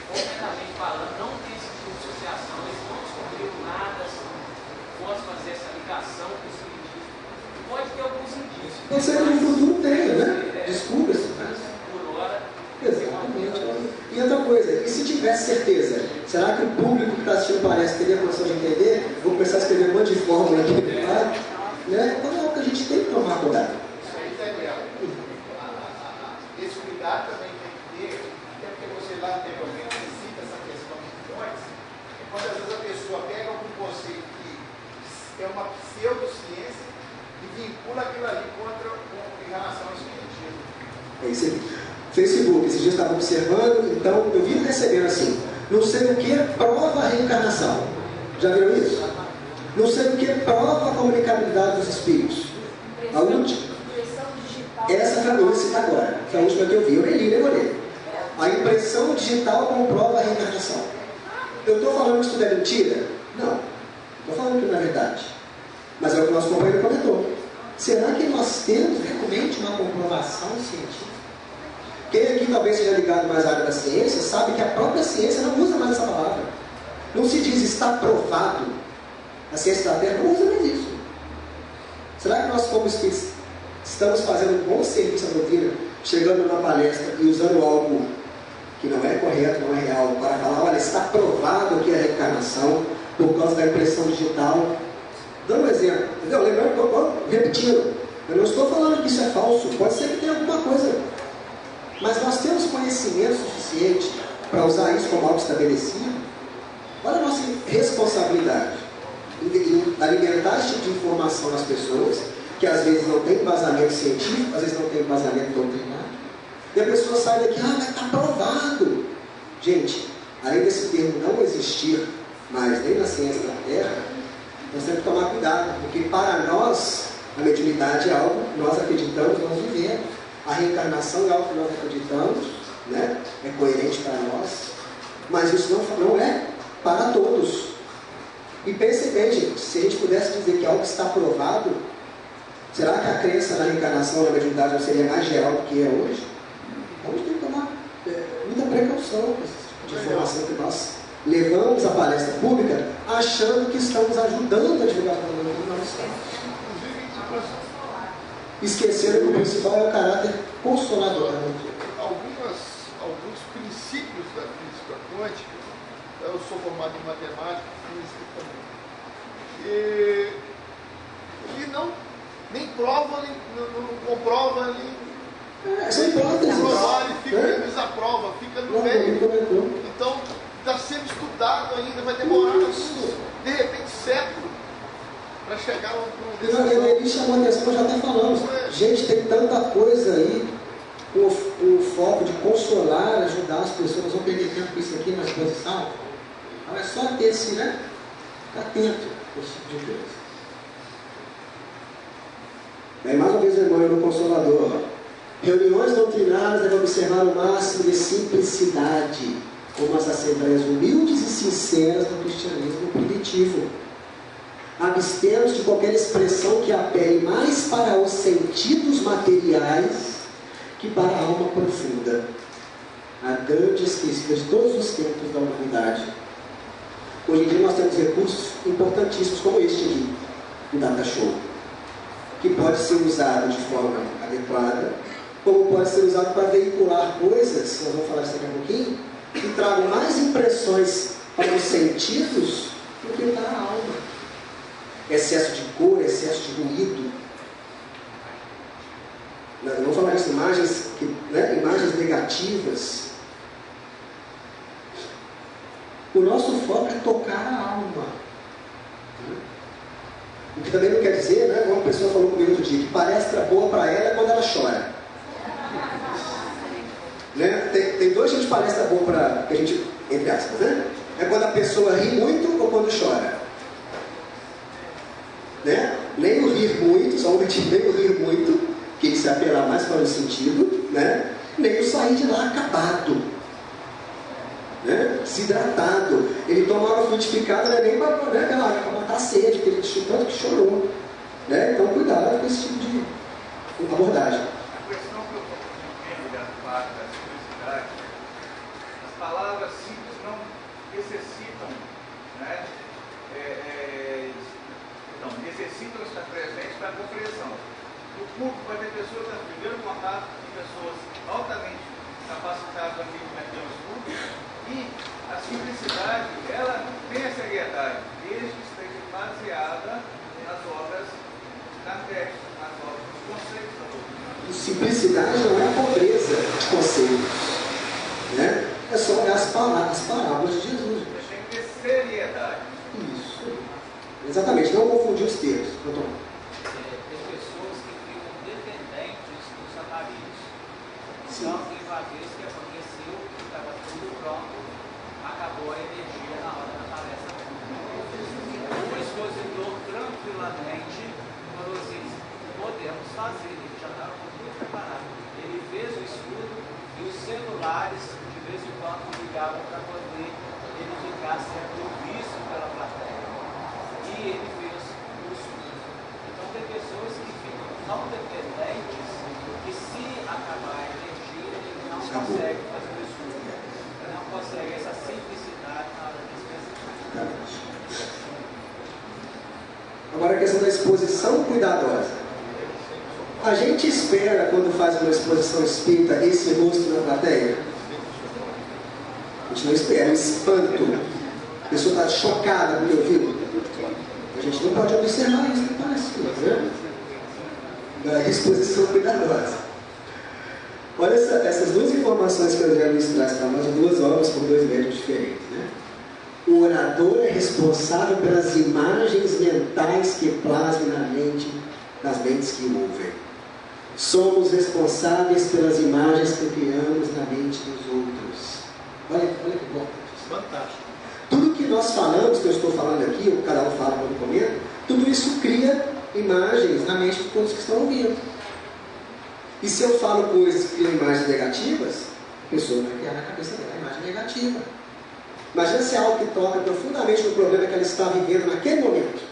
completamente falando, não tem esse tipo de associação, eles não descobriram nada, assim, posso fazer essa ligação com o espiritismo. Pode ter alguns indícios. Pode ser que no futuro tenha, né? Descubra-se. Por hora. Exatamente. E outra coisa, e se tivesse certeza, será que o público que está assistindo palestra teria condição de entender? Vou começar a escrever um monte de fórmula aqui, né? Então é o que a gente tem que tomar cuidado. Isso aí, Daniel. Esse cuidado também tem que ter, até porque você lá anteriormente cita essa questão de fontes, é quando às vezes a pessoa pega algum conceito que é uma pseudociência e vincula aquilo ali em relação ao espiritismo. É isso aí. Facebook, esses dias eu estava observando, então eu vim recebendo assim, não sei o que prova a reencarnação. Já viram isso? Não sei o que prova a comunicabilidade dos espíritos. A última. Essa que eu vou citar agora, que é a última que eu vi. Eu nem li, nem olhei. A impressão digital comprova a reencarnação. Eu estou falando que isso tudo é mentira? Não. Estou falando que não é verdade. Mas é o que o nosso companheiro comentou. Será que nós temos realmente uma comprovação científica? Quem aqui talvez seja ligado mais à área da ciência, sabe que a própria ciência não usa mais essa palavra. Não se diz está provado. A ciência da Terra não usa mais isso. Será que nós, como espíritos, estamos fazendo um bom serviço à doutrina, chegando numa palestra e usando algo que não é correto, não é real, para falar, olha, está provado que é a reencarnação por causa da impressão digital? Dando um exemplo, entendeu? Lembrando, repetindo, eu não estou falando que isso é falso, pode ser que tenha alguma coisa. Mas nós temos conhecimento suficiente para usar isso como algo estabelecido. Olha a nossa responsabilidade em alimentar esse tipo de informação nas pessoas, que às vezes não tem embasamento científico, às vezes não tem embasamento doutrinário. E a pessoa sai daqui, mas está provado. Gente, além desse termo não existir mais nem na ciência da Terra, nós temos que tomar cuidado, porque para nós a mediunidade é algo que nós acreditamos, nós vivemos. A reencarnação é algo que nós acreditamos, né? É coerente para nós, mas isso não é para todos. E pensem bem, gente, se a gente pudesse dizer que algo está provado, será que a crença na reencarnação, na mediunidade, não seria mais geral do que é hoje? Então a gente tem que tomar muita precaução com esse tipo de informação que nós levamos à palestra pública, achando que estamos ajudando a divulgação da doutrina, não estamos. Esqueceram que o principal é o caráter consolador. Alguns princípios da física quântica, eu sou formado em matemática, física também, e ele nem prova, não comprova, nem são hipóteses. Ele fica, desaprova, fica no meio. Então, está sendo estudado ainda, vai demorar, de repente, séculos para chegar a um... Ele chamou a atenção, já está falando. Gente, tem tanta coisa aí, o foco de consolar, ajudar as pessoas. Nós vamos perder tempo com isso aqui na exposição. Então é só ter esse, né? Ficar atento a esse tipo de coisa. Aí, mais uma vez, irmão, no Consolador. Reuniões doutrinárias devem observar o máximo de simplicidade, como as assembleias humildes e sinceras do cristianismo primitivo. Abstemos de qualquer expressão que apele mais para os sentidos materiais que para a alma profunda, a grande esquecida de todos os tempos da humanidade. Hoje em dia nós temos recursos importantíssimos como este aqui, o Data Show, que pode ser usado de forma adequada, como pode ser usado para veicular coisas, nós vamos falar isso daqui a pouquinho, que tragam mais impressões para os sentidos do que para a alma. Excesso de cor, excesso de ruído. Eu vou falar isso, imagens negativas. O nosso foco é tocar a alma. O que também não quer dizer, né? Uma pessoa falou comigo outro dia, que palestra boa para ela é quando ela chora. Né? Tem dois tipos de palestra boa para que a gente, entre aspas, né? É quando a pessoa ri muito ou quando chora. Né? Nem o rir muito, só o nem o rir muito, que ele se apelar mais para o sentido, né? Nem o sair de lá acabado, né? Desidratado. Ele toma água frutificada, não é nem para matar a sede, porque ele tanto que chorou, né? Então cuidado com esse tipo abordagem. A questão que eu entendo da parte da simplicidade, as palavras simples não necessitam, né, necessitam estar presentes para a compreensão. No público vai ter pessoas que estão no primeiro contato com pessoas altamente capacitadas naquele estudo, e a simplicidade, ela tem a seriedade, desde que esteja baseada nas obras da técnica, nas obras, nos conceitos da doutrina. Simplicidade não é pobreza de conceitos, né? É só olhar as parábolas de Jesus. Tem que ter seriedade. Isso. Exatamente, não confundir os termos. Tem pessoas que ficam dependentes dos samaritans. Então, teve uma vez que aconteceu que estava tudo pronto, acabou a energia na hora da palestra. O expositor tranquilamente falou assim: podemos fazer, ele já estava tudo preparado. Ele fez o estudo e os celulares de vez em quando ligavam para poder ele ficar sendo visto pela plateia. E ele fez o estudo. Então tem pessoas que ficam tão dependentes que se acabar a energia, ele não consegue fazer o estudo. Ele não consegue essa simplicidade na hora de expressar. Agora a questão da exposição cuidadosa. A gente espera, quando faz uma exposição espírita, esse rosto na plateia? A gente não espera, é um espanto. A pessoa está chocada com o que ouviu. A gente não pode observar isso, não parece, né? Exposição cuidadosa. Olha essas duas informações que o Evangelho nos traz para nós, duas obras por dois médios diferentes, né? O orador é responsável pelas imagens mentais que plasmam nas mentes que o ouvem. Somos responsáveis pelas imagens que criamos na mente dos outros. Olha que bom. Fantástico. Tudo que nós falamos, que eu estou falando aqui, o canal fala quando comenta, tudo isso cria imagens na mente de todos que estão ouvindo. E se eu falo coisas que criam imagens negativas, a pessoa vai criar na cabeça dela a imagem negativa. Imagina se é algo que toca profundamente no problema que ela está vivendo naquele momento.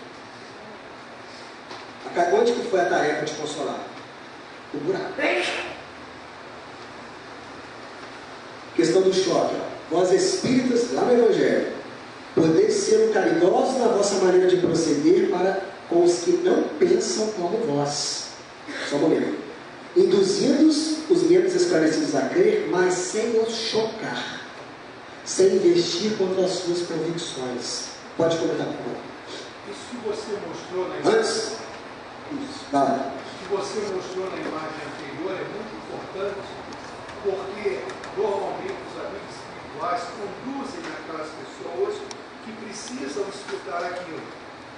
Onde que foi a tarefa de consolar? O buraco. Questão do choque. Vós espíritas, lá no Evangelho, podeis ser caridosos na vossa maneira de proceder para com os que não pensam como vós. Só um momento. Induzindo os menos esclarecidos a crer, mas sem os chocar. Sem investir contra as suas convicções. Pode comentar, por favor. Isso que você mostrou na imagem. Antes? Vai. Que você mostrou na imagem anterior é muito importante, porque normalmente os amigos espirituais conduzem aquelas pessoas que precisam escutar aquilo.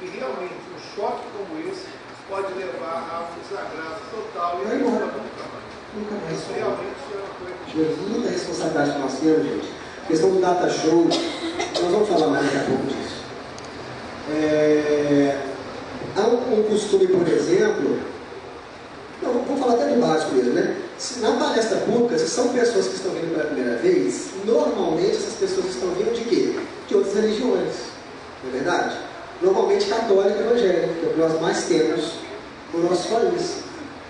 E realmente um choque como esse pode levar a um desagrado total e a pessoa nunca mais. Isso realmente é uma coisa. Muita responsabilidade que nós temos, gente. A questão do data show, nós vamos falar mais daqui a pouco disso. Há um costume, por exemplo, vou falar até do básico mesmo, né? Na palestra pública, se são pessoas que estão vindo pela primeira vez, normalmente essas pessoas estão vindo de quê? De outras religiões, não é verdade? Normalmente católica e evangélica, que é o que nós mais temos no nosso país.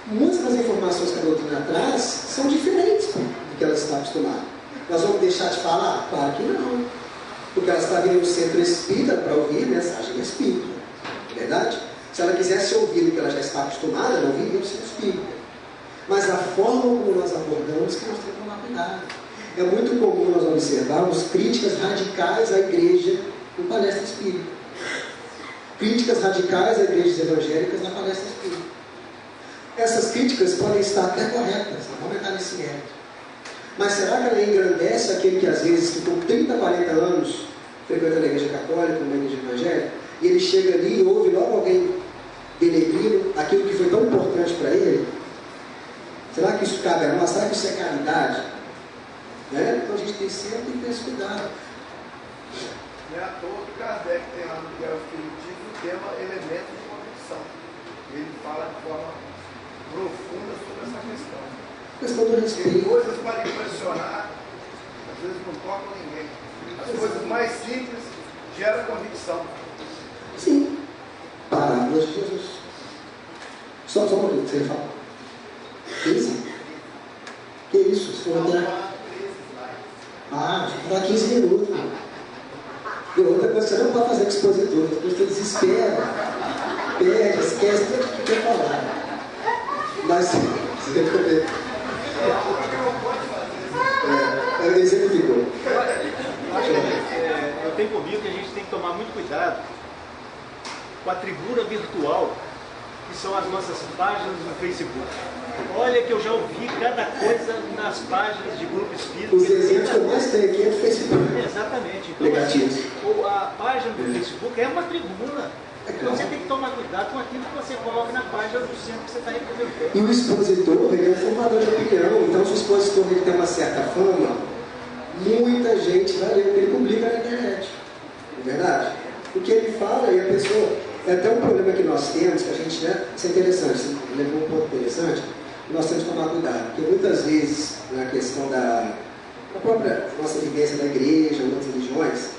Muitas das informações que a doutrina traz são diferentes do que ela está acostumada. Nós vamos deixar de falar? Claro que não. Porque ela está vindo no centro espírita para ouvir mensagem espírita. Não é verdade? Se ela quisesse ouvir o que ela já está acostumada, não viria no centro espírita. Mas a forma como nós abordamos que nós temos que tomar cuidado. É muito comum nós observarmos críticas radicais à igreja no palestra espírita. Críticas radicais a igrejas evangélicas na palestra espírita. Essas críticas podem estar até corretas, não vamos entrar nesse mérito. Mas será que ela engrandece aquele que às vezes ficou 30, 40 anos frequentando a igreja católica, uma igreja evangélica, e ele chega ali e ouve logo alguém denegrindo aquilo que foi tão importante para ele? Será que isso cabe a nós? Será que isso é caridade? Né? Então a gente tem sempre que ter esse cuidado. Não é à toa que Kardec tem lá no Guia Espiritismo o tema elemento de convicção. Ele fala de forma profunda sobre essa questão. Questão do respeito. Tem coisas para impressionar, às vezes não tocam ninguém. As coisas mais simples geram convicção. Sim. Parábolas de Jesus. Só um pouquinho, você fala. Ah, dá 15 minutos. E outra coisa, você não pode fazer com expositor, depois você desespera, perde, esquece tudo que quer falar. Mas, você tem que poder. Ele exemplificou. Eu tenho comigo que a gente tem que tomar muito cuidado com a tribuna virtual, que são as nossas páginas no Facebook. Olha que eu já ouvi cada coisa nas páginas de grupo espírita. Os exemplos que eu mais tenho aqui é do Facebook. Exatamente. Então, negativos. A página do Facebook é uma tribuna. Então você tem que tomar cuidado com aquilo que você coloca na página do centro que você está representando. E o expositor, ele é um formador de opinião. Então, se o expositor ele tem uma certa fama, muita gente vai ler o que ele publica na internet. Não é verdade? O que ele fala e a pessoa... É até um problema que nós temos, que a gente, né? Isso é interessante, você levou um ponto interessante, nós temos que tomar cuidado, porque muitas vezes, na questão da própria nossa vivência da igreja, outras religiões,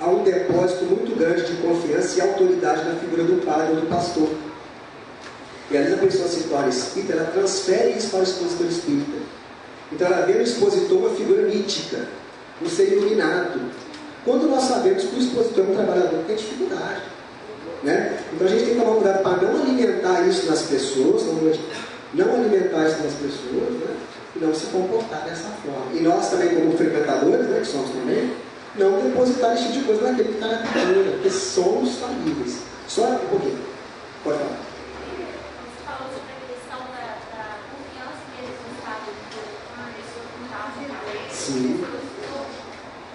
há um depósito muito grande de confiança e autoridade na figura do padre ou do pastor. E às vezes a pessoa se torna espírita, ela transfere isso para o expositor espírita. Então ela vê no expositor uma figura mítica, um ser iluminado. Quando nós sabemos que o expositor é um trabalhador que tem dificuldade. Né? Então a gente tem que tomar cuidado para não alimentar isso nas pessoas, não alimentar isso nas pessoas, né? E não se comportar dessa forma. E nós também, como frequentadores, né, que somos também, não depositar esse tipo de coisa naquele que está na cultura, porque somos falíveis. Só um pouquinho. Pode falar. Você falou sobre a questão da confiança que eles não sabem de uma pessoa que não está. Sim.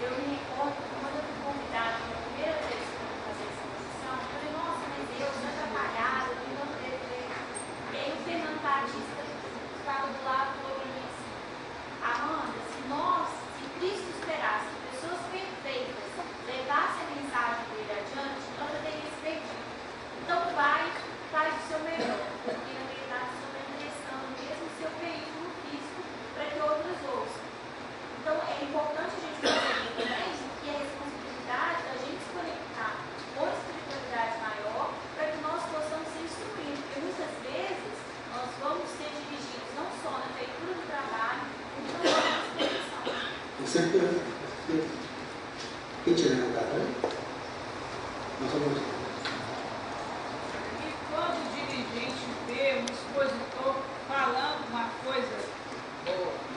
Eu me recordo que quando eu fui convidada pela primeira vez para fazer essa posição, eu falei, nossa, mas Deus não é atrapalhado, eu não devo ter. E aí o Fernando Batista estava do lado do outro e disse, Amanda, se Cristo esperasse que pessoas perfeitas levassem a mensagem dele adiante, então eu teria se perdido. Então vai, faz o seu melhor, porque na verdade você está emprestando mesmo o seu veículo físico para que outros ouçam. Então é importante a gente perceber também que a responsabilidade da gente se conectar com a espiritualidade maior para que nós possamos ser instruídos, porque muitas vezes nós vamos ser dirigidos não só na feitura do trabalho, como também na exposição. Com certeza. Quem te lembra, né? Nós vamos. E quando o dirigente vê um expositor falando uma coisa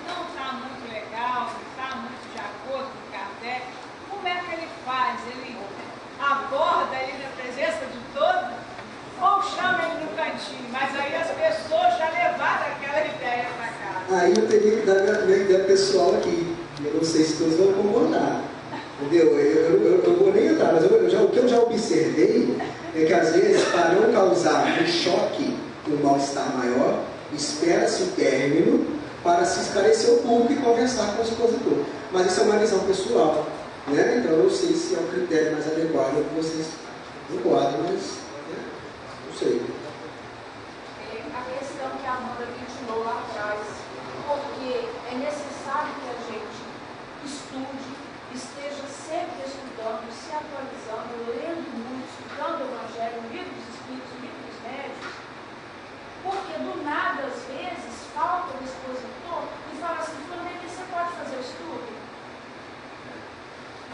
não está muito legal, não está muito de acordo com o Kardec, como é que ele faz? Ele aborda ele na presença de todos ou chama ele no cantinho? Mas aí as pessoas já levaram aquela ideia para casa. Aí eu teria que dar minha ideia pessoal aqui. Eu não sei se todos vão concordar. Entendeu? Eu vou nem entrar, mas o que eu já observei é que às vezes, para não causar um choque, um mal-estar maior, espera-se o término para se esclarecer o público e conversar com o expositor. Mas isso é uma visão pessoal. Né? Então eu não sei se é o critério mais adequado que vocês concordam, mas né? Não sei. A questão que a Amanda ventilou lá atrás, porque é necessário que a gente estude, esteja sempre estudando, se atualizando, lendo muito, estudando o Evangelho, o livro dos Espíritos, o livro dos Médiuns, porque do nada, às vezes, falta o expositor e fala assim, Flamengo, você pode fazer o estudo?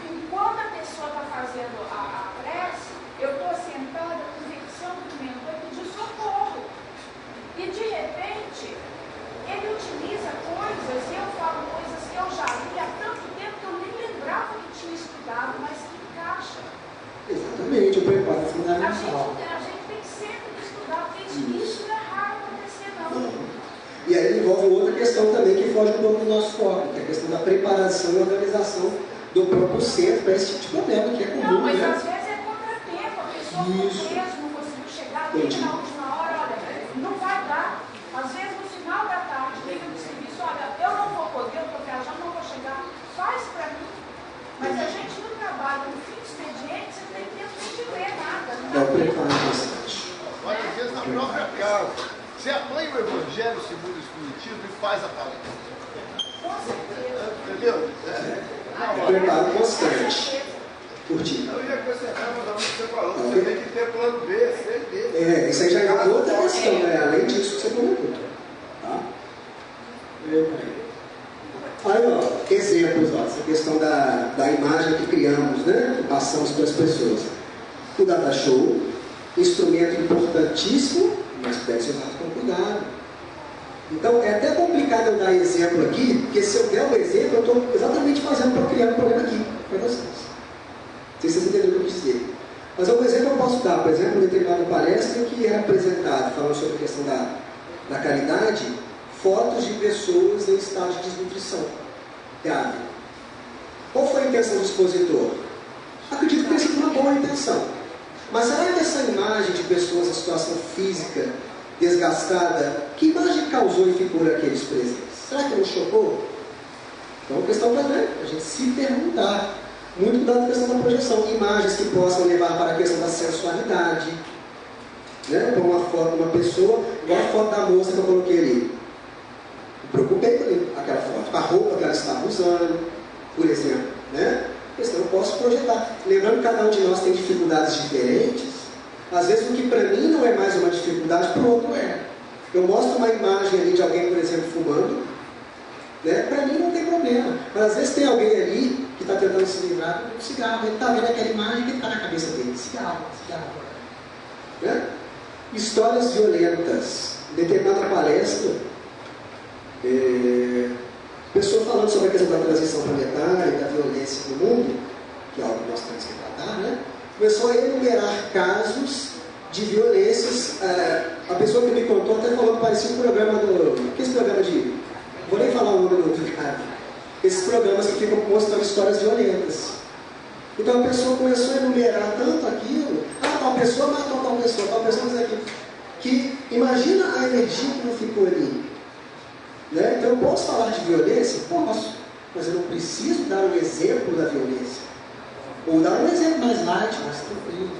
Enquanto a pessoa está fazendo a prece, eu estou sentada conversando com o mentor e pedindo socorro. E de repente, ele utiliza coisas, eu falo coisas que eu já li há tanto tempo que eu nem lembrava que tinha estudado, mas que encaixa. Exatamente, o preparo é fundamental. A gente tem que sempre estudar, porque isso não é raro acontecer, não. E aí envolve outra questão também que foge um pouco do nosso foco, que é a questão da preparação e organização do próprio centro para esse tipo de problema que é comum. Não, mas né? às vezes é contratempo, a pessoa não conseguiu chegar, liga na última hora, olha, não vai dar. Às vezes no final da tarde, liga no serviço, olha, eu não vou poder, eu estou viajando, não vou chegar, faz para mim. Mas a gente no trabalho, no fim do expediente, você não tem tempo nem de ler nada. Não dá tempo. Olha, às vezes na própria casa, você apanha o Evangelho segundo o Espiritismo e faz a palestra. Com certeza. Entendeu? Preparo constante. Curtir. Eu ia acrescentar mais ou menos o que você falou. Você tem que ter plano B, C, D. Isso aí já é outra questão, né? Além disso que você comentou. Tá? Aí, ó, exemplos, ó, essa questão da imagem que criamos, né? Que passamos para as pessoas. O data show, instrumento importantíssimo, mas deve ser usado com cuidado. Então, é até complicado eu dar exemplo aqui, porque se eu der um exemplo, eu estou exatamente fazendo para criar um problema aqui, para vocês. Não sei se vocês entenderam o que eu quis dizer. Mas um exemplo eu posso dar, por exemplo, uma determinada palestra que era apresentado, falando sobre a questão da caridade, fotos de pessoas em estado de desnutrição grave. Qual foi a intenção do expositor? Acredito que tenha sido uma boa intenção. Mas será que essa imagem de pessoas em situação física desgastada, que imagem causou e ficou naqueles presentes? Será que não chocou? Então, é uma questão para a gente se perguntar. Muito cuidado com a questão da projeção. Imagens que possam levar para a questão da sensualidade. Né? Por uma foto de uma pessoa, igual a foto da moça que eu coloquei ali. Me preocupei com aquela foto, com a roupa que ela estava usando, por exemplo. Né? Eu posso projetar. Lembrando que cada um de nós tem dificuldades diferentes. Às vezes o que para mim não é mais uma dificuldade, para o outro é. Eu mostro uma imagem ali de alguém, por exemplo, fumando. Né? Para mim não tem problema. Mas às vezes tem alguém ali que está tentando se livrar do cigarro. Ele está vendo aquela imagem que está na cabeça dele. Cigarro. Né? Histórias violentas. Em determinada palestra, pessoa falando sobre a questão da transição planetária e da violência no mundo, que é algo que nós temos que tratar, né? Começou a enumerar casos de violências. A pessoa que me contou até falou que parecia um programa que esse programa de... Vou nem falar o nome do cara. Esses programas que ficam mostrando histórias violentas. Então a pessoa começou a enumerar tanto aquilo. Tal pessoa matou tal pessoa fez aquilo. Que imagina a energia que não ficou ali. Né? Então eu posso falar de violência? Posso. Mas eu não preciso dar um exemplo da violência. Ou dar um exemplo mais light, mais tranquilo.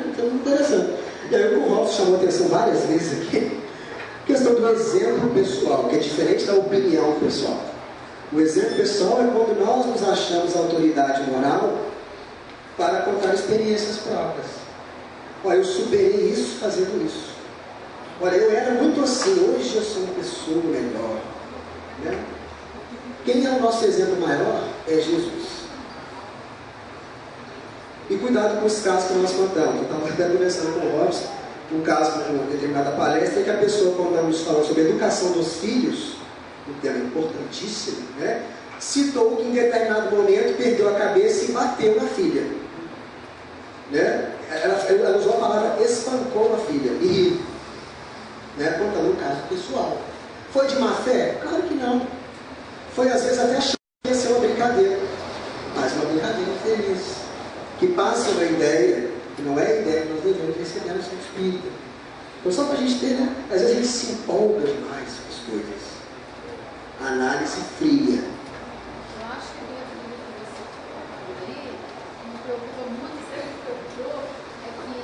Então é interessante. E aí o Rolf chamou a atenção várias vezes aqui. A questão do exemplo pessoal, que é diferente da opinião pessoal. O exemplo pessoal é quando nós nos achamos autoridade moral para contar experiências próprias. Olha, eu superei isso fazendo isso. Olha, eu era muito assim, hoje eu sou uma pessoa melhor. Né? Quem é o nosso exemplo maior? É Jesus. E cuidado com os casos que nós contamos. Eu estava até conversando com o Robson, um caso de uma determinada palestra, em que a pessoa, quando estamos falando sobre a educação dos filhos, um tema importantíssimo, né? Citou que em determinado momento perdeu a cabeça e bateu na filha. Né? Ela usou a palavra espancou a filha e riu. Né? Contando um caso pessoal. Foi de má fé? Claro que não. Foi às vezes até achando que ia ser uma brincadeira. Mas uma brincadeira feliz. Que passa uma ideia, que não é a ideia que nós devemos receber no seu espírito. Então só para a gente ter, né? Às vezes a gente se empolga demais com as coisas. Análise fria. Eu acho que dentro do que você falou aí, me preocupa muito, sempre me preocupou, é que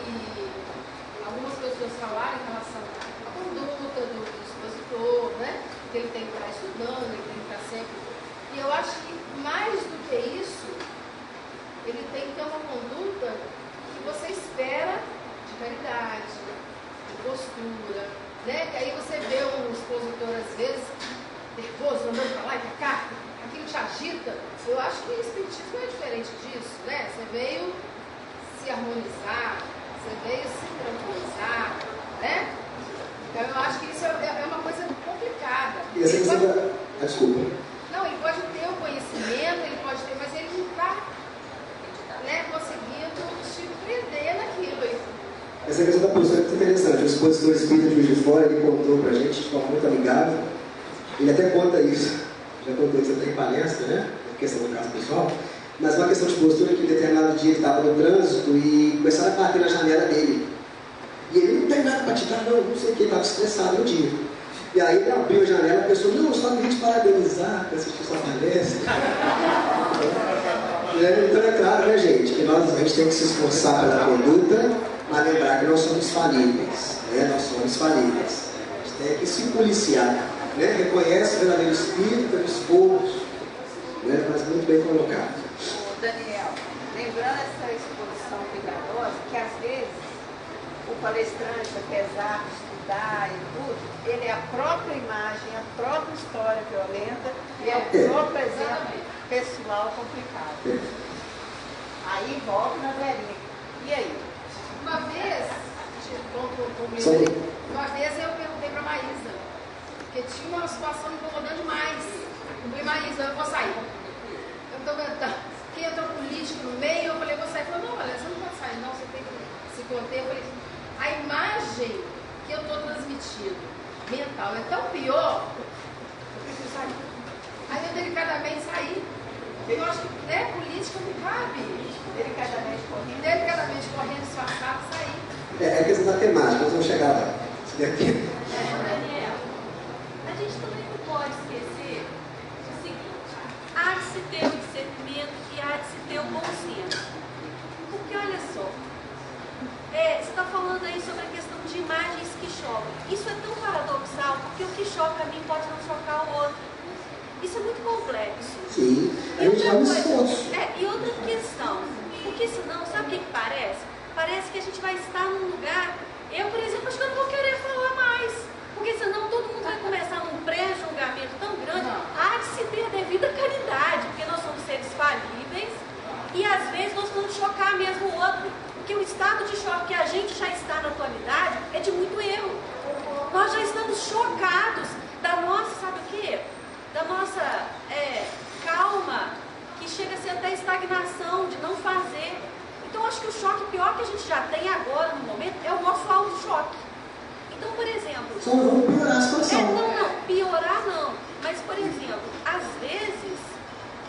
algumas pessoas falaram em relação à conduta do expositor, né? Que ele tem que estar estudando, ele tem que estar sempre. E eu acho que mais do que isso, ele tem que ter uma conduta que você espera de caridade, de postura, né? Que aí você vê um expositor às vezes nervoso, andando para lá e para cá, aquilo te agita. Eu acho que o espiritismo é diferente disso, né? Você veio se harmonizar, você veio se tranquilizar, né? Então eu acho que isso é uma coisa complicada. E essa questão da... Desculpa. Não, ele pode ter o conhecimento, ele pode ter, mas ele não está, né, conseguindo te prender naquilo aí. Essa questão da postura é muito interessante. O expositor espírita de Juiz de Fora, ele contou pra gente de forma muito amigável. Ele até conta isso, já contou isso até em palestra, né? A questão do caso pessoal. Mas uma questão de postura que em determinado dia ele estava no trânsito e começaram a bater na janela dele. E ele não tem nada para te dar, não sei o que, ele estava estressado no dia. E aí ele abriu a janela, a pessoa, não, só queria te parabenizar por assistir sua palestra. Então é claro, né, gente, que a gente tem que se esforçar pela conduta, mas lembrar que nós somos falíveis, né? Nós somos falíveis. A gente tem que se policiar, né? Reconhece o verdadeiro espírito pelo esforço, né? Mas muito bem colocado. Daniel, lembrando essa exposição cuidadosa, que às vezes o palestrante, apesar de estudar e tudo, ele é a própria imagem, a própria história violenta e é o próprio exemplo pessoal complicado. Aí volta na velhinha. E aí? Uma vez eu perguntei para a Maísa, porque tinha uma situação me incomodando demais. Eu falei, Maísa, eu vou sair. Eu estou vendo, quem entrou político no meio, eu falei, vou sair. Ela falou, não, olha, você não pode sair, não, você tem que se conter. Eu falei, a imagem que eu estou transmitindo mental é tão pior, eu preciso sair. Aí eu delicadamente saí. Eu acho que política não cabe. Delicadamente correndo, disfarçado, sair. É questão da temática, nós vamos chegar lá. Daniel, a gente também não pode esquecer o seguinte: há de se ter o discernimento e há de se ter o bom senso. Porque olha só, você está falando aí sobre a questão de imagens que chocam. Isso é tão paradoxal, porque o que choca a mim pode não chocar o outro. Isso é muito complexo. Sim, a gente é um esforço. E outra questão, porque senão, sabe o que parece? Parece que a gente vai estar num lugar. Eu, por exemplo, acho que eu não vou querer falar mais. Porque senão todo mundo vai começar num pré-julgamento tão grande. Há de se ter a devida caridade, porque nós somos seres falíveis e às vezes nós vamos chocar mesmo o outro. Porque o estado de choque que a gente já está na atualidade é de muito erro. Nós já estamos chocados da nossa, sabe o quê? Da nossa calma, que chega a ser até estagnação, de não fazer. Então, acho que o choque pior que a gente já tem agora, no momento, é o nosso auto-choque. Então, por exemplo... Só não vamos piorar a situação. Não, piorar não. Mas, por exemplo, às vezes,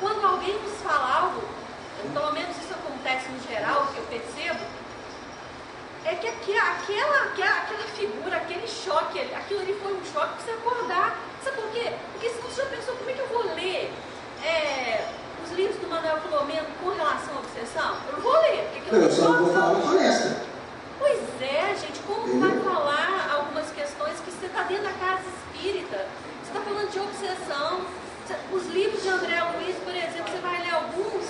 quando alguém nos fala algo, pelo menos isso acontece no geral, que eu percebo, é que aquela figura, aquele choque, aquilo ali foi um choque para você acordar. Sabe por quê? Porque se você já pensou, como é que eu vou ler os livros do Manuel Filomeno com relação à obsessão? Eu não vou ler. Eu só não vou falar na palestra. Pois é, gente, como vai falar algumas questões que você está dentro da casa espírita? Você está falando de obsessão. Os livros de André Luiz, por exemplo, você vai ler alguns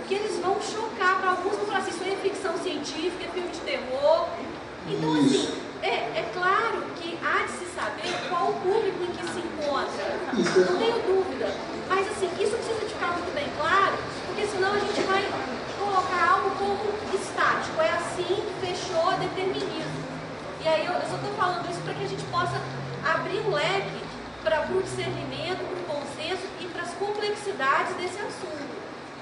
que eles vão chocar, para alguns vão falar assim, isso é ficção científica, é filme de terror. Então, assim, é claro que há de se saber qual o público em que se encontra. Não tenho dúvida. Mas, assim, isso precisa ficar muito bem claro, porque senão a gente vai colocar algo como estático. É assim, fechou, determinismo. E aí eu só estou falando isso para que a gente possa abrir um leque para o discernimento, para o consenso e para as complexidades desse assunto.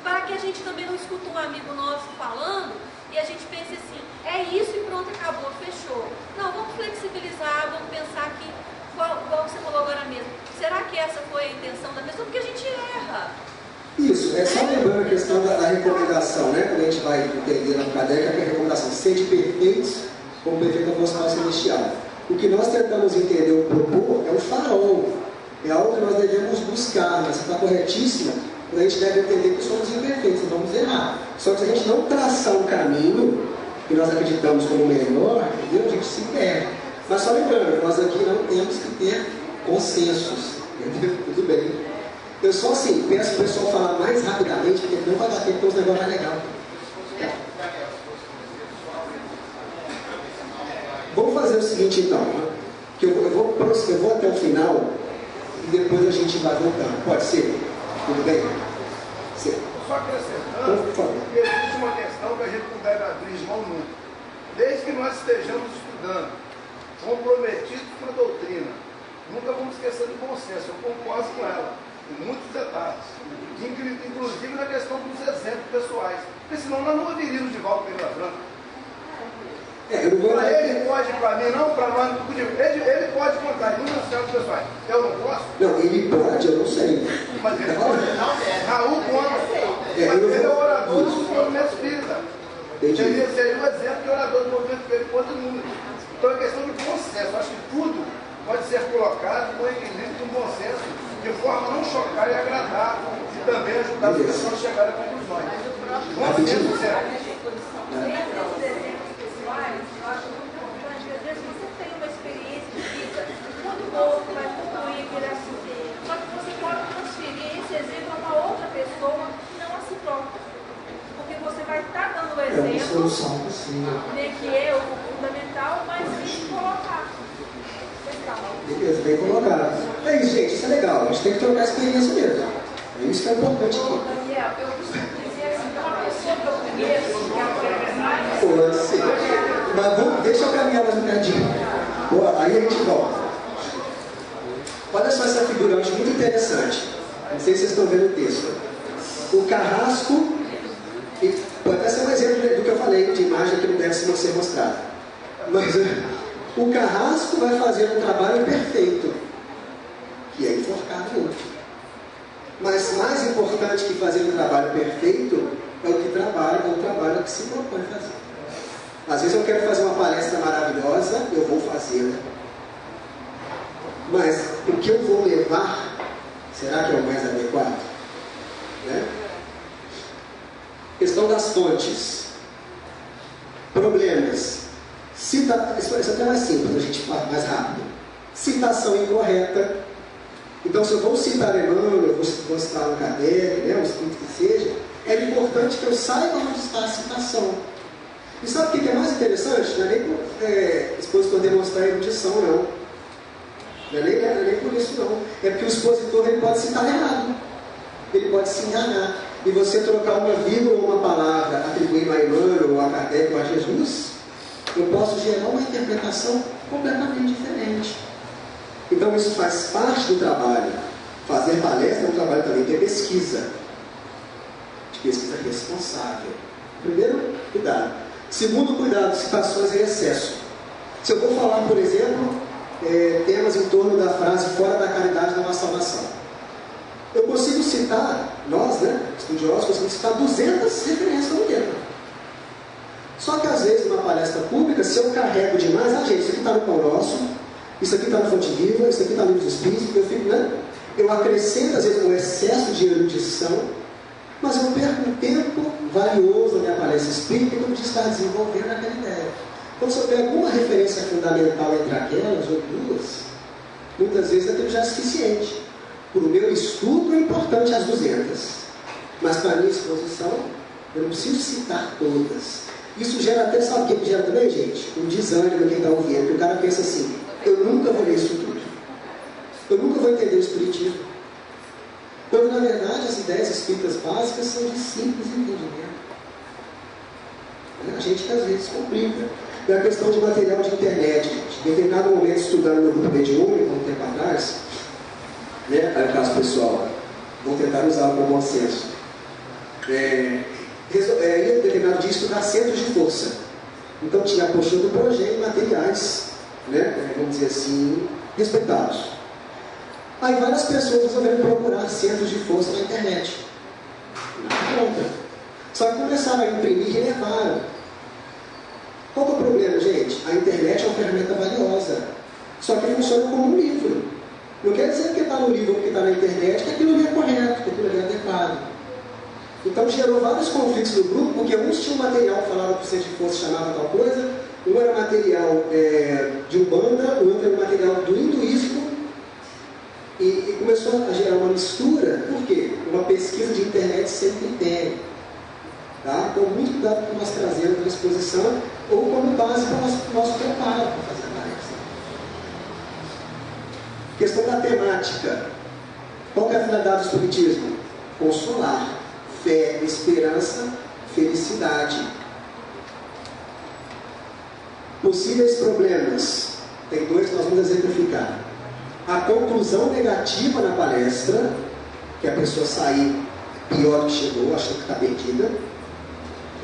Para que a gente também não escute um amigo nosso falando e a gente pense assim, é isso e pronto, acabou, fechou. Não, vamos flexibilizar, vamos pensar que, igual você falou agora mesmo, será que essa foi a intenção da pessoa? Porque a gente erra. Isso, é só lembrando a questão da recomendação, né? Quando a gente vai entender na cadeia, que é a recomendação, sede perfeitos como perfeito a vossa Pai celestial. O que nós tentamos entender ou propor é o farol, é algo que nós devemos buscar, mas está corretíssima. A gente deve entender que somos imperfeitos, não vamos errar. Só que se a gente não traçar um caminho que nós acreditamos como melhor, entendeu? A gente se perde. Mas só lembrando, nós aqui não temos que ter consensos, entendeu? Tudo bem. Eu só assim, peço para o pessoal falar mais rapidamente, porque não vai dar tempo, porque os negócios mais legais. Vamos fazer o seguinte então, né? Que eu vou até o final e depois a gente vai voltar. Pode ser? Tudo bem? Sim. Só acrescentando, existe uma questão que a gente não deve abrir mão nunca. Desde que nós estejamos estudando, comprometidos com a doutrina, nunca vamos esquecer do bom senso. Eu concordo com ela, em muitos detalhes, inclusive na questão dos exemplos pessoais, porque senão nós não ouviríamos de volta pela branca. Para ele pode, para mim não, para nós não podemos. Ele pode contar inúmeros exemplos pessoais. Eu não posso? Não, ele pode, eu não sei. Mas ele pode. Raul conta. Mas ele é orador do movimento espírita. Ele seria um exemplo de orador do movimento espírita contra o mundo. Então é questão de bom senso. Eu acho que tudo pode ser colocado com equilíbrio, com bom senso, de forma a não chocar e agradar, e também ajudar as pessoas a chegarem a conclusões. Bom senso, certo? Eu acho muito importante, às vezes você tem uma experiência de vida muito boa, que vai concluir aquele assunto. Só que você pode transferir esse exemplo a uma outra pessoa que não a si própria. Porque você vai estar dando o exemplo, solução possível, né, que é o fundamental, Beleza, bem colocado. É isso, gente, isso é legal. A gente tem que trocar experiência mesmo. É isso que é importante aqui. Daniel, eu costumo dizer assim, que uma pessoa que eu conheço, que aprende mais. Pode ser. Mas deixa eu caminhar mais um bocadinho. Boa, aí a gente volta. Olha só essa figura, eu acho muito interessante. Não sei se vocês estão vendo o texto. O carrasco, e pode até ser um exemplo do que eu falei, de imagem que não deve ser mostrada. Mas o carrasco vai fazer um trabalho perfeito, que é enforcar o outro. Mas mais importante que fazer um trabalho perfeito é o trabalho que se propõe fazer. Às vezes eu quero fazer uma palestra maravilhosa, eu vou fazê-la. Mas o que eu vou levar, será que é o mais adequado? Né? Questão das fontes. Problemas. Isso é até mais simples, a gente fala mais rápido. Citação incorreta. Então, se eu vou citar Emmanuel, eu vou citar um Kardec, né, um espírito que seja, é importante que eu saiba onde está a citação. E sabe o que é mais interessante? Não é nem por expositor demonstrar erudição, não. Não é nem por isso, não. É porque o expositor ele pode citar errado. Ele pode se enganar. E você trocar uma vírgula ou uma palavra, atribuindo a Emmanuel, ou a Kardec, ou a Jesus, eu posso gerar uma interpretação completamente diferente. Então isso faz parte do trabalho. Fazer palestra é um trabalho também de pesquisa. De pesquisa responsável. Primeiro, cuidado. Segundo, cuidado, citações em excesso. Se eu vou falar, por exemplo, temas em torno da frase fora da caridade não há salvação. Eu consigo citar, nós, né, estudiosos, conseguimos citar 200 referências no tema. Só que às vezes, numa palestra pública, se eu carrego demais, gente, isso aqui está no Pão Nosso, isso aqui está no Fonte Viva, isso aqui está no Livro dos Espíritos, eu acrescento às vezes um excesso de erudição, mas eu perco um tempo valioso na minha palestra espírita quando eu estar desenvolvendo aquela ideia. Então, se eu pego uma referência fundamental entre aquelas ou duas, muitas vezes aquilo já é suficiente. Para o meu estudo é importante as 200, mas para a minha exposição eu não preciso citar todas. Isso gera até, sabe o que gera também, gente? Um desânimo quem está ouvindo, porque o cara pensa assim, eu nunca vou ler isso tudo. Eu nunca vou entender o espiritismo. Quando na verdade as ideias espíritas básicas são de simples entendimento. A gente às vezes complica. É a questão de material de internet, gente. Em determinado momento, estudando no grupo mediúnico, um tempo atrás, né, aí o caso pessoal, vou tentar usar o bom senso. Ia em determinado dia estudar centros de força. Então tinha a postura do projeto e materiais, né, vamos dizer assim, respeitados. Aí várias pessoas resolveram procurar centros de força na internet. Nada contra. Só que começaram a imprimir e levaram. Qual que é o problema, gente? A internet é uma ferramenta valiosa. Só que funciona como um livro. Não quer dizer que está no livro ou que está na internet que aquilo ali é correto, que aquilo ali é adequado. Então gerou vários conflitos no grupo, porque uns tinham material que falava que o centro de força chamava tal coisa, um era material de Umbanda, o outro era material do hinduísmo, e começou a gerar uma mistura. Por quê? Uma pesquisa de internet sem critério. Tá? Então, muito cuidado com nós trazendo para a exposição ou como base para o nosso preparo para fazer a palestra. Questão da temática. Qual que é a finalidade do espiritismo? Consolar, fé, esperança, felicidade. Possíveis problemas. Tem dois que nós vamos exemplificar. A conclusão negativa na palestra, que a pessoa sair pior do que chegou, achando que está perdida.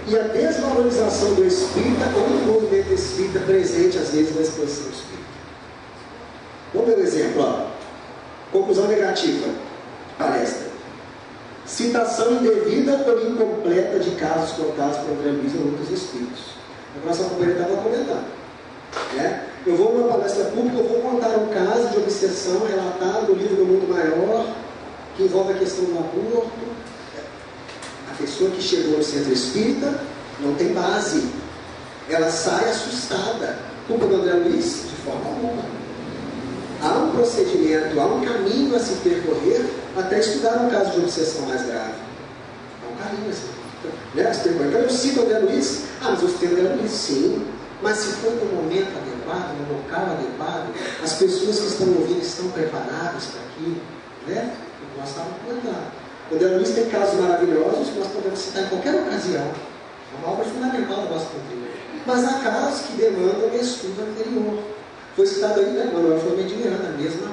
E a desvalorização do espírita ou do movimento espírita presente, às vezes, na exposição espírita. Vamos ver um exemplo. Ó. Conclusão negativa. Palestra. Citação indevida ou incompleta de casos contados por André Luiz ou outros espíritos. A nossa companheira estava comentando. Né? Eu vou numa palestra pública, eu vou contar um caso de obsessão relatado no livro do Mundo Maior, que envolve a questão do aborto. A pessoa que chegou no centro espírita não tem base. Ela sai assustada. Culpa do André Luiz? De forma alguma. Há um procedimento, há um caminho a se percorrer até estudar um caso de obsessão mais grave. Há um caminho a se percorrer. Né? Então eu cito o André Luiz. Ah, mas eu citei o André Luiz, sim. Mas se for no momento adequado, no local adequado, as pessoas que estão ouvindo estão preparadas para aquilo, né? Nós estávamos comentando. O André Luiz tem casos maravilhosos que nós podemos citar em qualquer ocasião. É uma obra fundamental da nossa doutrina. Mas há casos que demandam estudo anterior. Foi citado aí, né? Manuel Flamendiana, a mesma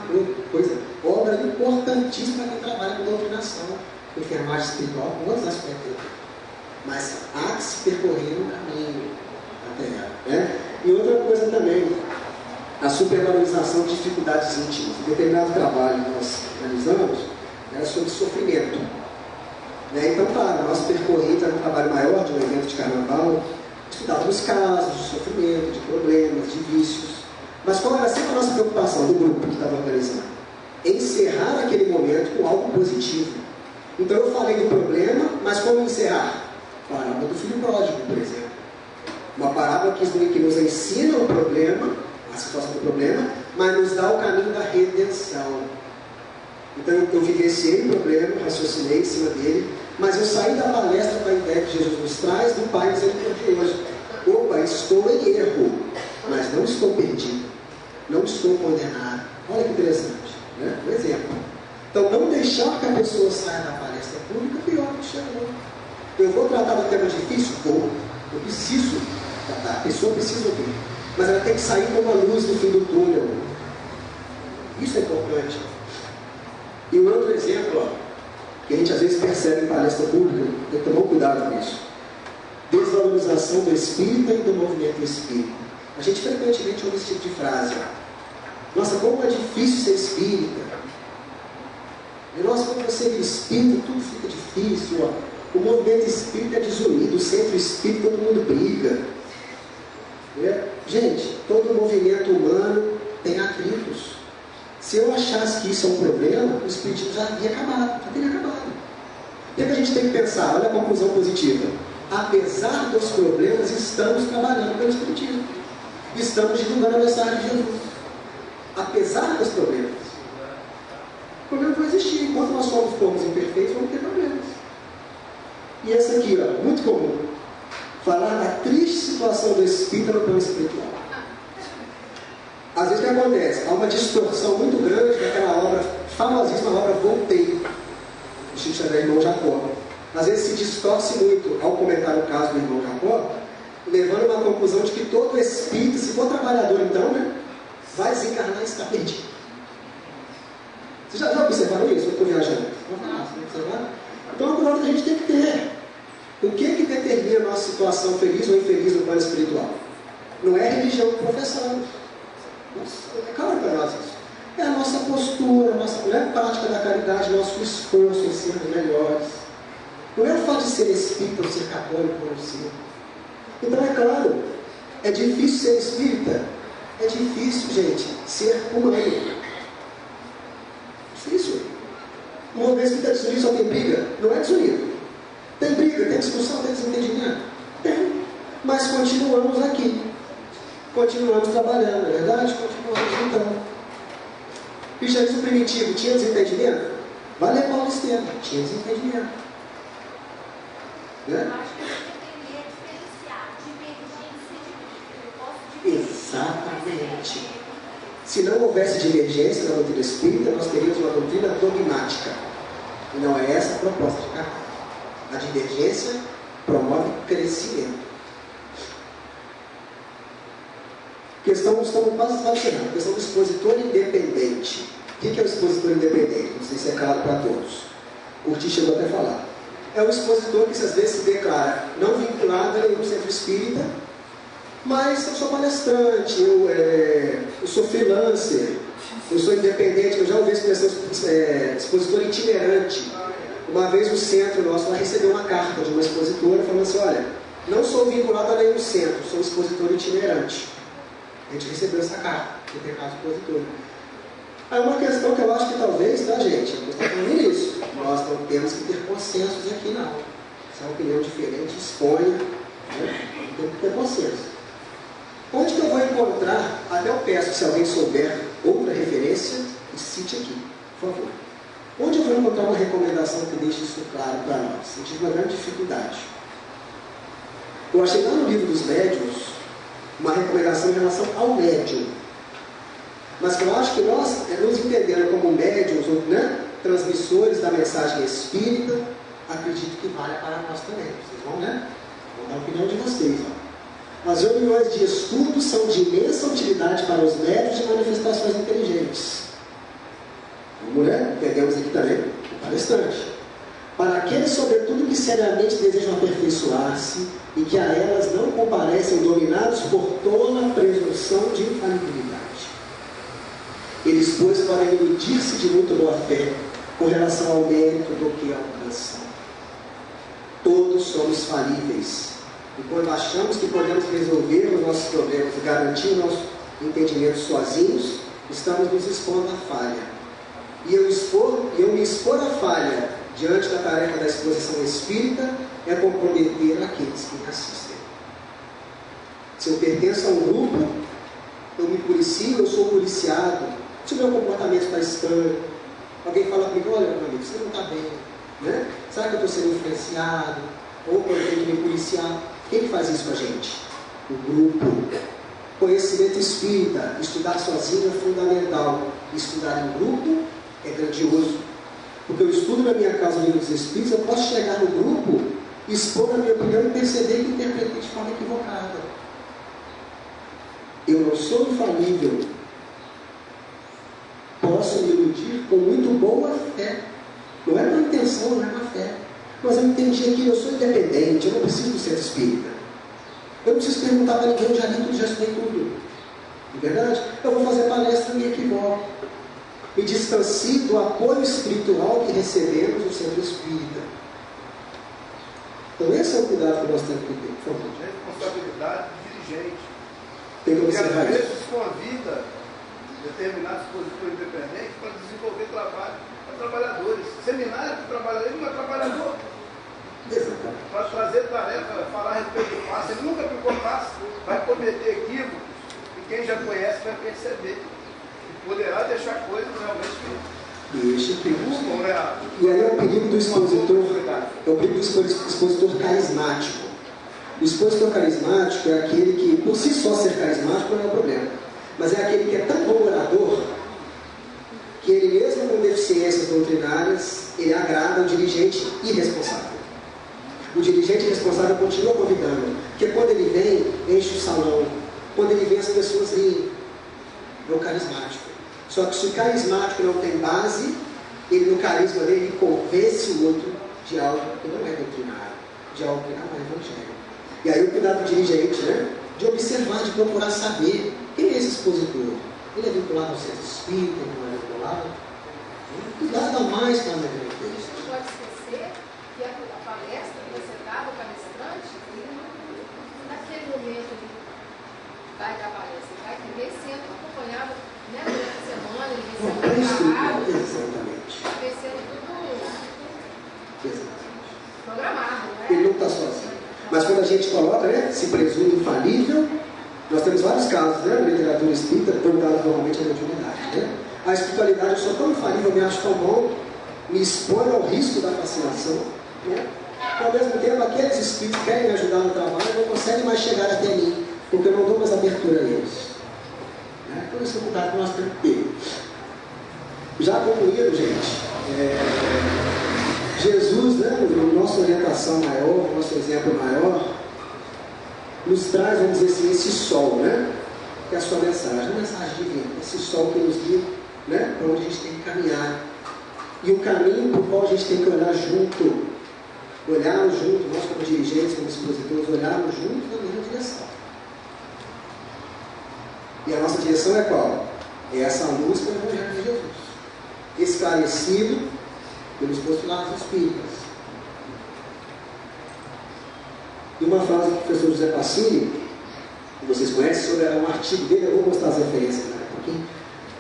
coisa. Obra importantíssima para quem trabalha com doutrinação, com enfermagem espiritual, com outros aspectos. Mas há que se percorrer um caminho até ela, né? E outra coisa também, a supervalorização de dificuldades íntimas. Um determinado trabalho que nós realizamos era sobre sofrimento. Né? Então, claro, nós percorremos um trabalho maior de um evento de carnaval, estudávamos casos de sofrimento, de problemas, de vícios. Mas qual era sempre a nossa preocupação do grupo que estava organizando? Encerrar aquele momento com algo positivo. Então eu falei do problema, mas como encerrar? Parábola do filho pródigo, por exemplo. Uma parábola que nos ensina o problema, a situação do problema, mas nos dá o caminho da redenção. Então eu vivenciei o problema, raciocinei em cima dele, mas eu saí da palestra com a ideia que Jesus nos traz do Pai misericordioso. Opa, estou em erro, mas não estou perdido, não estou condenado. Olha que interessante, né? Um exemplo. Então não deixar que a pessoa saia da palestra pública pior que chegou. Eu vou tratar do tema difícil? Vou. Eu preciso tratar, a pessoa precisa ouvir. Mas ela tem que sair com uma luz no fim do túnel. Isso é importante. E um outro exemplo, ó, que a gente às vezes percebe em palestra pública, tem que tomar cuidado com isso. Desvalorização do espírita e do movimento espírita. A gente frequentemente ouve esse tipo de frase. Ó. Nossa, como é difícil ser espírita. E nossa, quando você é espírita, tudo fica difícil. Ó. O movimento espírita é desunido, o centro espírita todo mundo briga. É? Gente, todo movimento humano tem atritos. Se eu achasse que isso é um problema, o espiritismo já teria acabado. O que a gente tem que pensar? Olha a conclusão positiva. Apesar dos problemas, estamos trabalhando pelo espiritismo. Estamos divulgando a mensagem de Jesus. Apesar dos problemas. O problema vai existir. Enquanto nós somos imperfeitos, vamos ter problemas. E essa aqui, ó, muito comum. Falar da triste situação do espírita no plano espiritual. Às vezes o que acontece? Há uma distorção muito grande daquela obra, famosíssima obra Voltaire, do Chico Xavier, irmão Jacó. Às vezes se distorce muito ao comentar o caso do irmão Jacó, levando a uma conclusão de que todo espírito, se for trabalhador então, né, vai desencarnar e está perdido. Vocês já observaram isso? Eu estou viajando. Então, a prova que a gente tem que ter. O que determina a nossa situação feliz ou infeliz no plano espiritual? Não é a religião que professamos. É claro para nós isso. É a nossa postura, a nossa prática da caridade, nosso esforço em sermos melhores. Não é o fato de ser espírita ou ser católico ou não ser. Então, é claro, é difícil ser espírita. É difícil, gente, ser humano. Difícil. Uma vez que está desunido só tem briga? Não é desunido. Tem briga, tem discussão, tem desentendimento? Tem. Mas continuamos aqui. Continuamos trabalhando, não é verdade? Continuamos lutando. O cristianismo primitivo tinha desentendimento? Vai ler Paulo Estevam. Tinha desentendimento. Né? Eu acho que você deveria diferenciar divergência de Exatamente. Se não houvesse divergência na doutrina espírita, nós teríamos uma doutrina dogmática. E não é essa a proposta de Kardec. A divergência promove crescimento. Estamos quase encerrando. A questão do expositor independente. O que é o expositor independente? Não sei se é claro para todos. O Curti chegou até a falar. É o expositor que às vezes se declara não vinculado a nenhum centro espírita, mas eu sou palestrante, eu sou freelancer, eu sou independente. Eu já ouvi a expressão expositor itinerante. Uma vez o centro nosso lá recebeu uma carta de uma expositora falando assim: olha, não sou vinculado a nenhum centro, sou expositor itinerante. A gente recebeu essa carta, que tem caso expositor. Aí uma questão que eu acho que talvez, tá, gente? Eu estou falando isso. Nós não temos que ter consensos aqui, não. Se é uma opinião diferente, exponha. Né? Tem que ter consenso. Onde que eu vou encontrar? Até eu peço, se alguém souber outra referência, cite aqui, por favor. Onde eu vou encontrar uma recomendação que deixe isso claro para nós? Eu tive uma grande dificuldade. Eu achei lá no livro dos médiuns uma recomendação em relação ao médium. Mas que eu acho que nós, nos entendendo como médiums, né, transmissores da mensagem espírita, acredito que vale para nós também. Vocês vão, né? Vou dar a opinião de vocês. Ó. As reuniões de estudo são de imensa utilidade para os médiuns de manifestações inteligentes. Vamos, né? Entendemos aqui também o palestrante. Para aqueles, sobretudo, que seriamente desejam aperfeiçoar-se e que a elas não comparecem dominados por tola presunção de infalibilidade. Eles, pois, podem iludir-se de muito boa fé com relação ao mérito do que alcançam. Todos somos falíveis. E quando achamos que podemos resolver os nossos problemas e garantir o nosso entendimento sozinhos, estamos nos expondo à falha. E eu me expor à falha diante da tarefa da exposição espírita é comprometer aqueles que me assistem. Se eu pertenço a um grupo, eu me policio, eu sou policiado. Se o meu comportamento está estranho, alguém fala comigo, olha, meu amigo, você não está bem, né? Será que eu estou sendo influenciado? Ou eu tenho que me policiar? Quem faz isso com a gente? O grupo. Conhecimento espírita, estudar sozinho é fundamental. Estudar em grupo é grandioso. Porque eu estudo na minha casa o livro dos Espíritos, eu posso chegar no grupo, expor a minha opinião e perceber que interpretei de forma equivocada. Eu não sou infalível. Posso me iludir com muito boa fé. Não é uma intenção, não é uma fé. Mas eu entendi que eu sou independente, eu não preciso do centro espírita. Eu não preciso perguntar para ninguém, eu já li tudo, já estudei tudo. Não é verdade? Eu vou fazer palestra e me equivoco. Me distancio do apoio espiritual que recebemos no centro espírita. Então esse é o cuidado que nós temos que ter. Por favor. É responsabilidade do dirigente. Tem que Porque observar às isso. vezes convida determinados expositores independentes para desenvolver trabalho para trabalhadores. Seminário para trabalhador, ele não é trabalhador. Exatamente. Para fazer tarefa, falar a respeito do passe, ele nunca aplicou passe, vai cometer equívocos, e quem já conhece vai perceber. E poderá deixar coisas realmente que desculpam, né? E aí é o perigo do expositor, é o perigo do expositor carismático. O expositor carismático é aquele que, por si só ser carismático não é o problema, mas é aquele que é tão bom orador que ele mesmo com deficiências doutrinárias, ele agrada o dirigente irresponsável. O dirigente responsável continua convidando, porque quando ele vem, enche o salão. Quando ele vem, as pessoas riem. É o carismático. Só que se o carismático não tem base, ele no carisma dele ele convence o outro de algo que não é doutrinário, de algo que não é evangelho. E aí o cuidado do dirigente, né? De observar, de procurar saber quem é esse expositor. Ele é vinculado ao centro espírita, ele não é vinculado. Cuidado a mais com a minha. A gente não pode esquecer que a palestra que você dá ao palestrante, naquele momento ele vai dar palestra, ele vai também sendo acompanhado, né, durante a semana, ele vem sendo gravado, vem sendo tudo programado, né? Ele não está sozinho. Mas quando a gente coloca, né, se presume infalível, nós temos vários casos, né, na literatura espírita, perguntados normalmente à mediunidade, né? A espiritualidade, eu sou tão infalível, me acho tão bom, me expõe ao risco da fascinação, né? Ao mesmo tempo, aqueles espíritos que querem me ajudar no trabalho não conseguem mais chegar até mim, porque eu não dou mais abertura a eles. Né? Então, esse é o cuidado que nós temos que ter. Já concluído, gente, Jesus, né, nossa orientação maior, o nosso exemplo maior, nos traz, vamos dizer assim, esse sol, né? Que é a sua mensagem, a mensagem divina, esse sol que nos guia, né, para onde a gente tem que caminhar. E o caminho para o qual a gente tem que olhar junto, olharmos junto, nós como dirigentes, como expositores, olharmos junto na mesma direção. E a nossa direção é qual? É essa luz pelo Evangelho de Jesus, esclarecido pelos postulados espíritas. E uma frase do professor José Passini, que vocês conhecem, sobre um artigo dele, eu vou mostrar as referências aqui,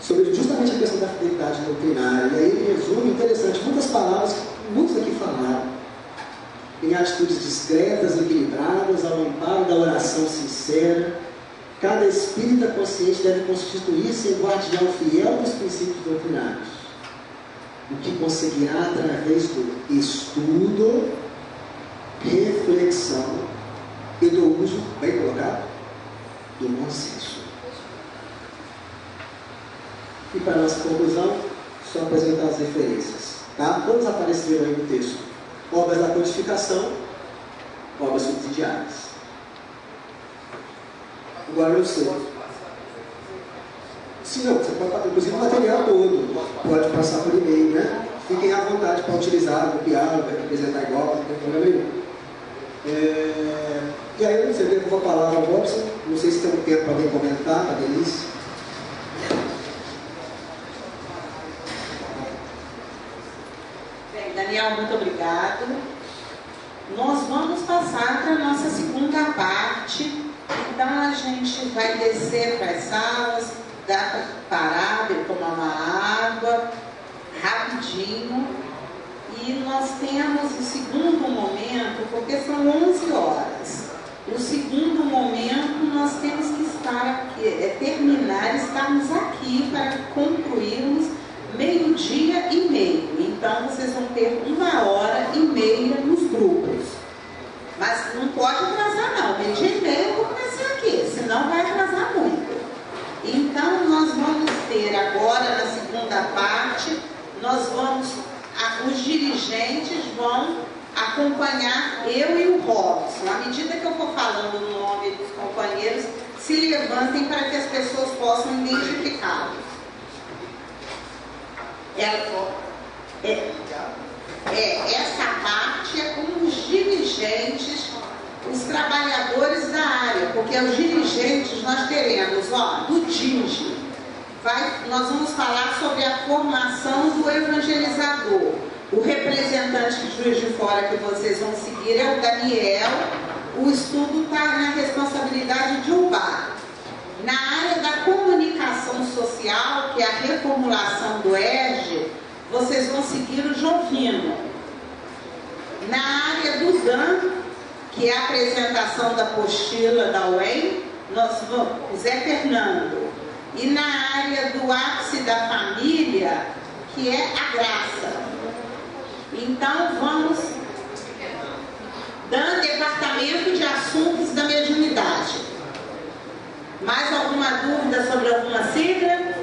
sobre justamente a questão da fidelidade doutrinária. E aí ele resume, interessante, muitas palavras que muitos aqui falaram, em atitudes discretas, equilibradas, ao amparo da oração sincera. Cada espírita consciente deve constituir-se em guardião fiel dos princípios doutrinários, o que conseguirá através do estudo, reflexão e do uso, bem colocado, do bom senso. E para nossa conclusão, só apresentar as referências. Tá? Todas apareceram aí no texto. Obras da codificação, obras subsidiárias. Agora eu sei. Se não, você pode, inclusive o material todo, pode passar por e-mail, né? Fiquem à vontade para utilizar, copiar, apresentar igual, não tem problema nenhum. E aí eu não sei, eu devo a palavra ao Robson, não sei se tem um tempo para alguém comentar, a Denise. Bem, Daniel, muito obrigado. Nós vamos passar para a nossa segunda parte, então a gente vai descer para as salas, dar para parar, tomar uma água, rapidinho. E nós temos o segundo momento, porque são 11 horas. No segundo momento, nós temos que estar aqui, estarmos aqui para concluirmos 12h30. Então, vocês vão ter 1h30 nos grupos. Mas não pode atrasar, não. 12h30 eu vou começar aqui, senão vai atrasar muito. Então, nós vamos ter agora, na segunda parte, os dirigentes vão acompanhar eu e o Robson. À medida que eu for falando o nome dos companheiros, se levantem para que as pessoas possam identificá-los. Essa parte é com os dirigentes, os trabalhadores da área, porque os dirigentes nós teremos, do DINGE. Nós vamos falar sobre a formação do evangelizador. O representante de Juiz de Fora que vocês vão seguir é o Daniel. O estudo está na responsabilidade de UBA. Na área da comunicação social, que é a reformulação do ERG, vocês vão seguir o Jovino. Na área do DAN, que é a apresentação da apostila da UEM, nós vamos, o Zé Fernando. E na área do ápice da família, que é a Graça. Então, vamos dando departamento de assuntos da mediunidade. Mais alguma dúvida sobre alguma sigla?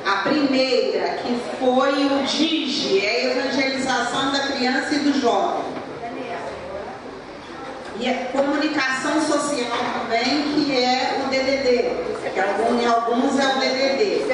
A primeira, que foi o DIGE, é a evangelização da criança e do jovem. E a comunicação social também, que é o DDD, que em alguns é o DDD.